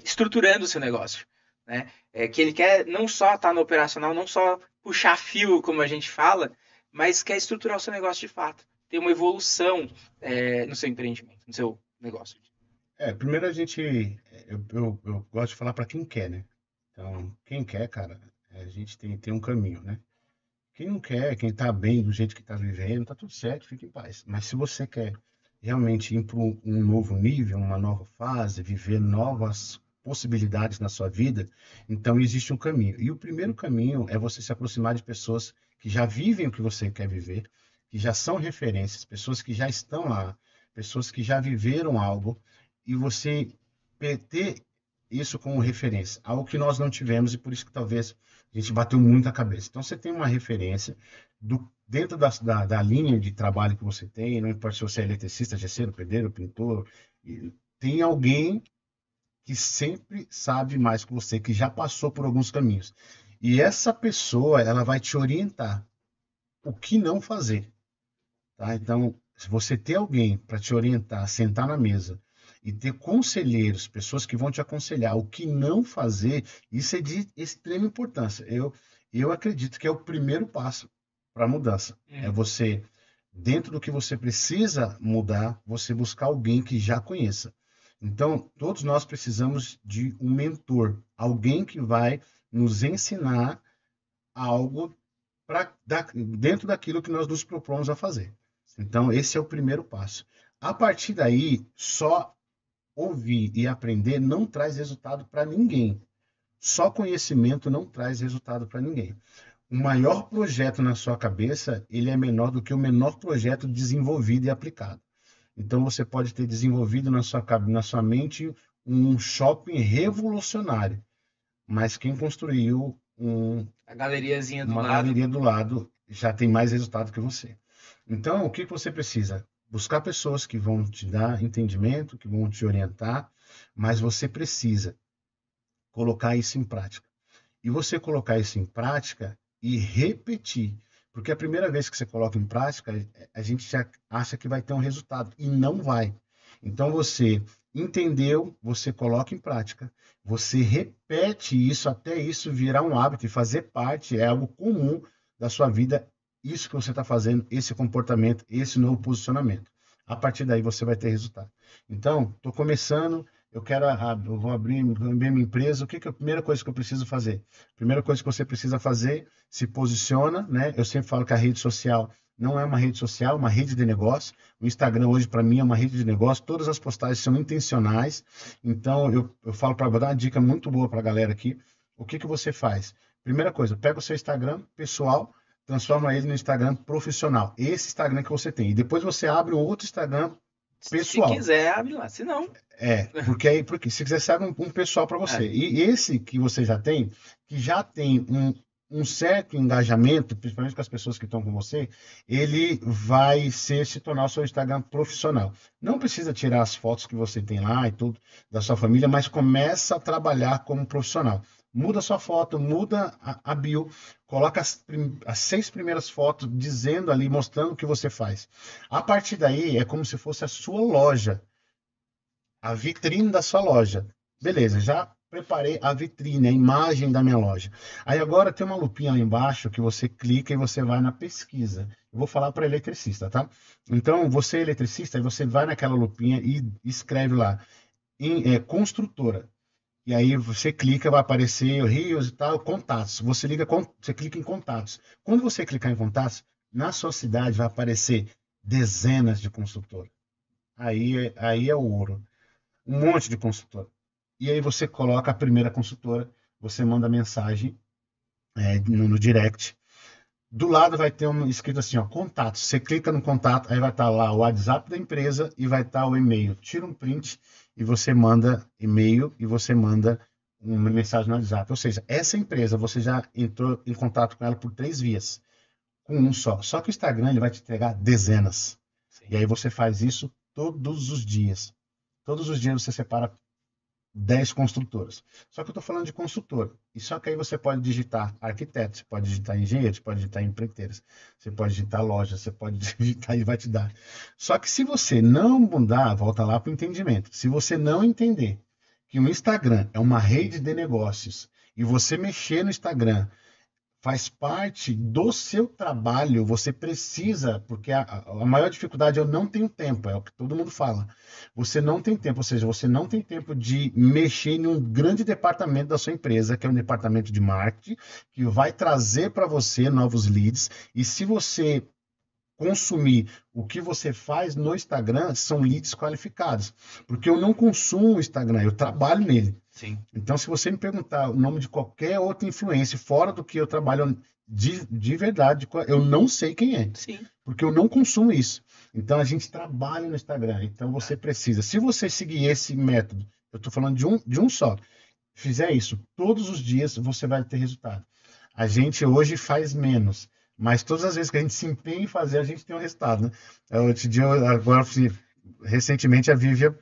estruturando o seu negócio. Né? Que ele quer não só estar no operacional, não só puxar fio, como a gente fala, mas quer estruturar o seu negócio de fato. Ter uma evolução no seu empreendimento, no seu negócio. Primeiro eu gosto de falar para quem quer, né? Então, quem quer, cara, a gente tem um caminho, né? Quem não quer, quem tá bem do jeito que tá vivendo, tá tudo certo, fica em paz. Mas se você quer realmente ir para um novo nível, uma nova fase, viver novas possibilidades na sua vida, então existe um caminho. E o primeiro caminho é você se aproximar de pessoas que já vivem o que você quer viver, que já são referências, pessoas que já estão lá, pessoas que já viveram algo, e você ter isso como referência, algo que nós não tivemos e por isso que talvez a gente bateu muito a cabeça. Então você tem uma referência dentro da linha de trabalho que você tem, não importa se você é eletricista, gesseiro, pedreiro, pintor, tem alguém que sempre sabe mais que você, que já passou por alguns caminhos. E essa pessoa, ela vai te orientar o que não fazer, tá? Então, se você ter alguém para te orientar, sentar na mesa e ter conselheiros, pessoas que vão te aconselhar o que não fazer, isso é de extrema importância. Eu acredito que é o primeiro passo para a mudança. É você, dentro do que você precisa mudar, você buscar alguém que já conheça. Então, todos nós precisamos de um mentor, alguém que vai nos ensinar algo dentro daquilo que nós nos propomos a fazer. Então, esse é o primeiro passo. A partir daí, só ouvir e aprender não traz resultado para ninguém. Só conhecimento não traz resultado para ninguém. O maior projeto na sua cabeça, ele é menor do que o menor projeto desenvolvido e aplicado. Então, você pode ter desenvolvido na sua mente um shopping revolucionário, mas quem construiu A galeriazinha do uma lado. galeria do lado já tem mais resultado que você. Então, o que você precisa? Buscar pessoas que vão te dar entendimento, que vão te orientar, mas você precisa colocar isso em prática. E você colocar isso em prática e repetir. Porque a primeira vez que você coloca em prática, a gente já acha que vai ter um resultado e não vai. Então você entendeu, você coloca em prática, você repete isso até isso virar um hábito e fazer parte, é algo comum da sua vida, isso que você está fazendo, esse comportamento, esse novo posicionamento. A partir daí você vai ter resultado. Então, estou começando, eu vou abrir minha empresa, o que é a primeira coisa que eu preciso fazer? Primeira coisa que você precisa fazer, se posiciona, né? Eu sempre falo que a rede social não é uma rede social, é uma rede de negócio. O Instagram hoje para mim é uma rede de negócio, todas as postagens são intencionais. Então eu falo para dar uma dica muito boa para a galera aqui. O que você faz? Primeira coisa, pega o seu Instagram pessoal, transforma ele no Instagram profissional. Esse Instagram que você tem. E depois você abre um outro Instagram Se pessoal. quiser, abre lá. Se não, Porque se quiser, serve um pessoal para você. é. E esse que você já tem, que já tem um certo engajamento, principalmente com as pessoas que estão com você, ele vai se tornar o seu Instagram profissional. Não precisa tirar as fotos que você tem lá e tudo da sua família, mas começa a trabalhar como profissional. Muda a sua foto, muda a bio, coloca as 6 primeiras fotos dizendo ali, mostrando o que você faz. A partir daí, é como se fosse a sua loja, a vitrine da sua loja. Beleza, já preparei a vitrine, a imagem da minha loja. Aí agora tem uma lupinha lá embaixo que você clica e você vai na pesquisa. Eu vou falar para eletricista, tá? Então, você é eletricista, aí você vai naquela lupinha e escreve lá, construtora. E aí você clica, vai aparecer rios e tal, contatos. Você clica em contatos. Quando você clicar em contatos, na sua cidade vai aparecer dezenas de construtoras. Aí é o ouro. Um monte de consultora. E aí você coloca a primeira consultora, você manda mensagem no direct. Do lado vai ter escrito assim, ó, contato. Você clica no contato, aí vai estar lá o WhatsApp da empresa e vai estar o e-mail. Tira um print e você manda e-mail e você manda uma mensagem no WhatsApp. Ou seja, essa empresa você já entrou em contato com ela por 3 vias, com um só. Só que o Instagram ele vai te entregar dezenas. Sim. E aí você faz isso todos os dias. Todos os dias você separa 10 construtoras. Só que eu estou falando de consultor. E só que aí você pode digitar arquiteto, você pode digitar engenheiro, você pode digitar empreiteiras, você pode digitar loja, você pode digitar e vai te dar. Só que se você não mudar, volta lá para o entendimento. Se você não entender que o Instagram é uma rede de negócios e você mexer no Instagram faz parte do seu trabalho, você precisa, porque a maior dificuldade é eu não tenho tempo, é o que todo mundo fala. Você não tem tempo, ou seja, você não tem tempo de mexer em um grande departamento da sua empresa, que é um departamento de marketing, que vai trazer para você novos leads, e se você consumir o que você faz no Instagram, são leads qualificados. Porque eu não consumo o Instagram, eu trabalho nele. Sim. Então, se você me perguntar o nome de qualquer outra influência fora do que eu trabalho de verdade, eu não sei quem é. Sim. Porque eu não consumo isso. Então, a gente trabalha no Instagram. Então, você precisa. Se você seguir esse método, eu estou falando de um só, fizer isso todos os dias, você vai ter resultado. A gente hoje faz menos. Mas todas as vezes que a gente se empenha em fazer, a gente tem um resultado, né? Outro dia, agora, recentemente, a Vívia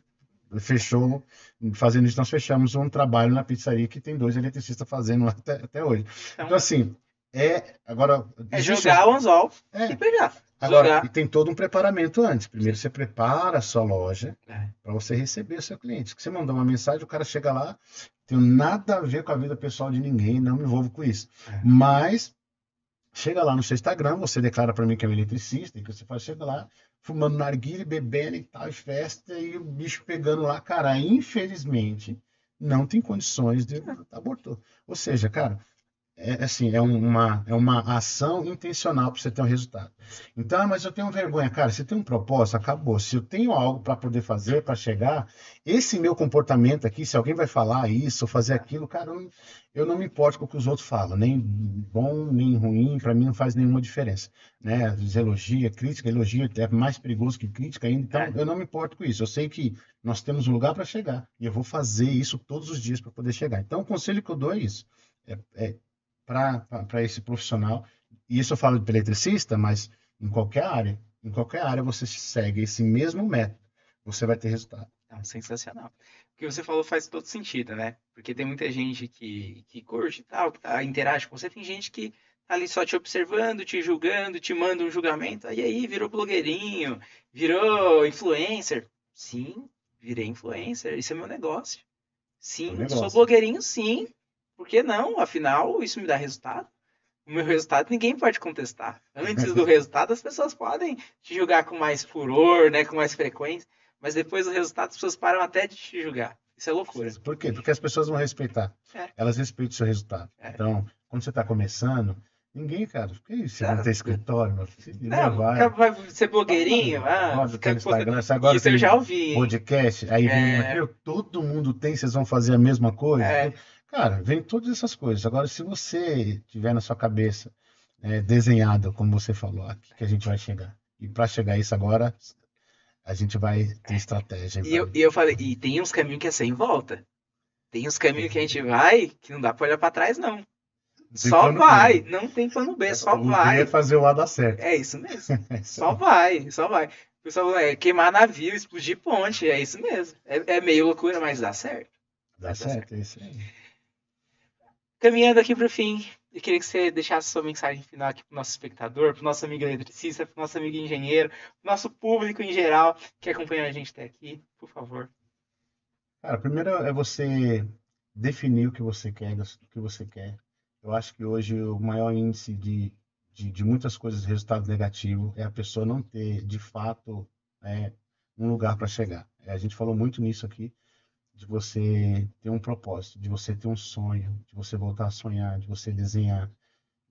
fechou, fazendo isso, nós fechamos um trabalho na pizzaria que tem 2 eletricistas fazendo lá até hoje. Então, assim, agora... É jogar o anzol e pegar. Agora, Jogar. e tem todo um preparamento antes. Primeiro você prepara a sua loja para você receber o seu cliente. Você mandou uma mensagem, o cara chega lá, tem nada a ver com a vida pessoal de ninguém, não me envolvo com isso. Mas chega lá no seu Instagram, você declara para mim que é um eletricista, e que você faz, chega lá, fumando narguilé, bebendo e tal, festa, e o bicho pegando lá, cara, infelizmente, não tem condições de abortar. Ou seja, cara, é uma ação intencional para você ter um resultado. Então, mas eu tenho vergonha, cara, se tem um propósito, acabou. Se eu tenho algo para poder fazer, para chegar, esse meu comportamento aqui, se alguém vai falar isso ou fazer aquilo, cara, eu não me importo com o que os outros falam, nem bom, nem ruim, para mim não faz nenhuma diferença, né? Elogia, crítica, elogio é mais perigoso que crítica ainda, então eu não me importo com isso. Eu sei que nós temos um lugar para chegar e eu vou fazer isso todos os dias para poder chegar. Então, o conselho que eu dou é isso. Para esse profissional, e isso eu falo de eletricista, mas em qualquer área você segue esse mesmo método, você vai ter resultado. Sensacional. O que você falou faz todo sentido, né? Porque tem muita gente que curte e tal, que interage com você, tem gente que tá ali só te observando, te julgando, te manda um julgamento, aí virou blogueirinho, virou influencer. Sim, virei influencer, isso é meu negócio. Sim, sou blogueirinho, sim. Por que não? Afinal, isso me dá resultado. O meu resultado ninguém pode contestar. Antes do resultado, as pessoas podem te julgar com mais furor, né, com mais frequência, mas depois do resultado, as pessoas param até de te julgar. Isso é loucura. Por quê? Porque as pessoas vão respeitar. Elas respeitam o seu resultado. Então, quando você está começando, ninguém, cara, que isso? Você não tem escritório, meu filho? Não, vai ser blogueirinho? Fica Instagram. Agora isso eu já ouvi. Podcast, aí vem todo mundo tem, vocês vão fazer a mesma coisa. Cara, vem todas essas coisas. Agora, se você tiver na sua cabeça desenhado, como você falou, aqui que a gente vai chegar. E para chegar a isso agora, a gente vai ter estratégia e E eu falei, e tem uns caminhos que é sem volta. Tem uns caminhos que a gente vai que não dá pra olhar pra trás, não. não tem Só plano B, vai, né? não tem plano B, só O B é vai. fazer o A dar certo. É isso mesmo. É isso Só aí. vai, só vai. O pessoal fala, queimar navio, explodir ponte, é isso mesmo. É meio loucura, mas dá certo. Dá Mas dá certo. certo, é isso aí. Caminhando aqui para o fim, eu queria que você deixasse sua mensagem final aqui para o nosso espectador, para o nosso amigo eletricista, para o nosso amigo engenheiro, para o nosso público em geral que acompanha a gente até aqui, por favor. Cara, primeiro é você definir o que você quer, o que você quer. Eu acho que hoje o maior índice de muitas coisas, resultado negativo, é a pessoa não ter, de fato, é, um lugar para chegar. A gente falou muito nisso aqui, de você ter um propósito, de você ter um sonho, de você voltar a sonhar, de você desenhar.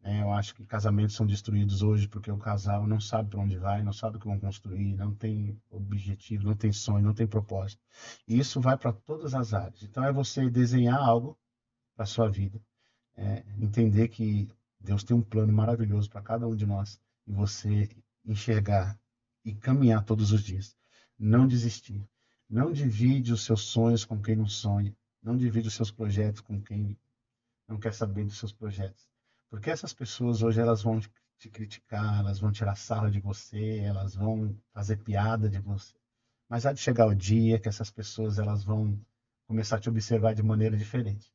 Eu acho que casamentos são destruídos hoje porque o casal não sabe para onde vai, não sabe o que vão construir, não tem objetivo, não tem sonho, não tem propósito. E isso vai para todas as áreas. Então é você desenhar algo para sua vida, entender que Deus tem um plano maravilhoso para cada um de nós e você enxergar e caminhar todos os dias. Não desistir. Não divide os seus sonhos com quem não sonha. Não divide os seus projetos com quem não quer saber dos seus projetos. Porque essas pessoas hoje elas vão te criticar, elas vão tirar sarro de você, elas vão fazer piada de você. Mas há de chegar o dia que essas pessoas elas vão começar a te observar de maneira diferente.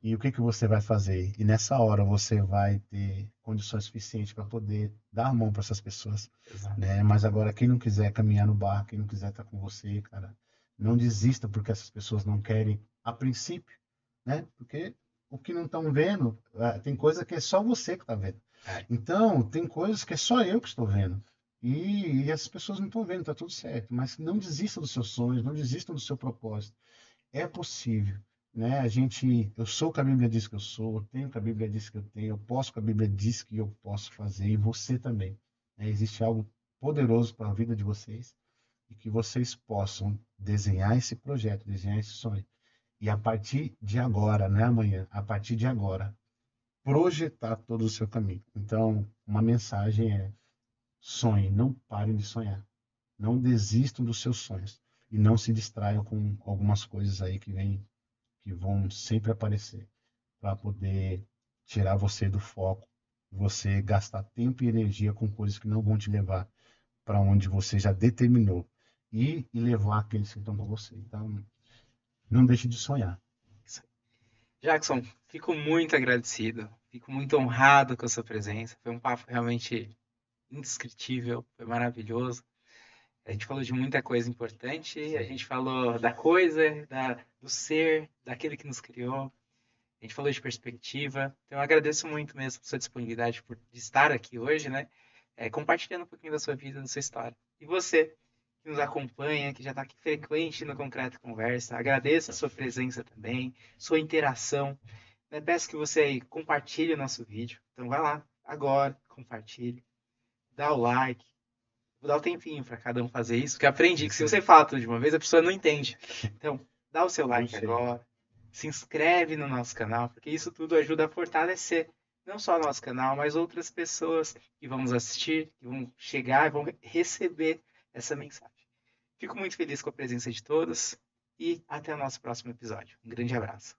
E o que que você vai fazer? E nessa hora você vai ter condições suficientes para poder dar a mão para essas pessoas, Exato. né? Mas agora quem não quiser caminhar no barco, quem não quiser estar com você, cara, não desista porque essas pessoas não querem a princípio, né? Porque o que não estão vendo, tem coisa que é só você que está vendo. É, Então, tem coisas que é só eu que estou vendo. E as pessoas não estão vendo, tá tudo certo. Mas não desista dos seus sonhos, não desista do seu propósito. É possível, né? Eu sou o que a Bíblia diz que eu sou, eu tenho o que a Bíblia diz que eu tenho, eu posso o que a Bíblia diz que eu posso fazer, e você também, né? Existe algo poderoso para a vida de vocês e que vocês possam desenhar esse projeto, desenhar esse sonho. E a partir de agora, não é amanhã, a partir de agora, projetar todo o seu caminho. Então, uma mensagem é: sonhem, não parem de sonhar. Não desistam dos seus sonhos. E não se distraiam com algumas coisas aí que vão sempre aparecer para poder tirar você do foco, você gastar tempo e energia com coisas que não vão te levar para onde você já determinou e levar aqueles que estão com você. Então, não deixe de sonhar. isso aí. Jackson, fico muito agradecido, fico muito honrado com a sua presença. Foi um papo realmente indescritível, foi maravilhoso. A gente falou de muita coisa importante, a Sim. gente falou da coisa, do ser, daquele que nos criou. A gente falou de perspectiva. Então, eu agradeço muito mesmo a sua disponibilidade por estar aqui hoje, né? Compartilhando um pouquinho da sua vida, da sua história. E você, que nos acompanha, que já está aqui frequente no Concreto Conversa, agradeço a sua presença também, sua interação. Né? Peço que você aí compartilhe o nosso vídeo. Então, vai lá, agora, compartilhe, dá o like. Vou dar o tempinho para cada um fazer isso, porque aprendi que se Isso aí. você fala tudo de uma vez, a pessoa não entende. Então, dá o seu Não like chega. agora, se inscreve no nosso canal, porque isso tudo ajuda a fortalecer não só o nosso canal, mas outras pessoas que vão nos assistir, que vão chegar e vão receber essa mensagem. Fico muito feliz com a presença de todos e até o nosso próximo episódio. Um grande abraço.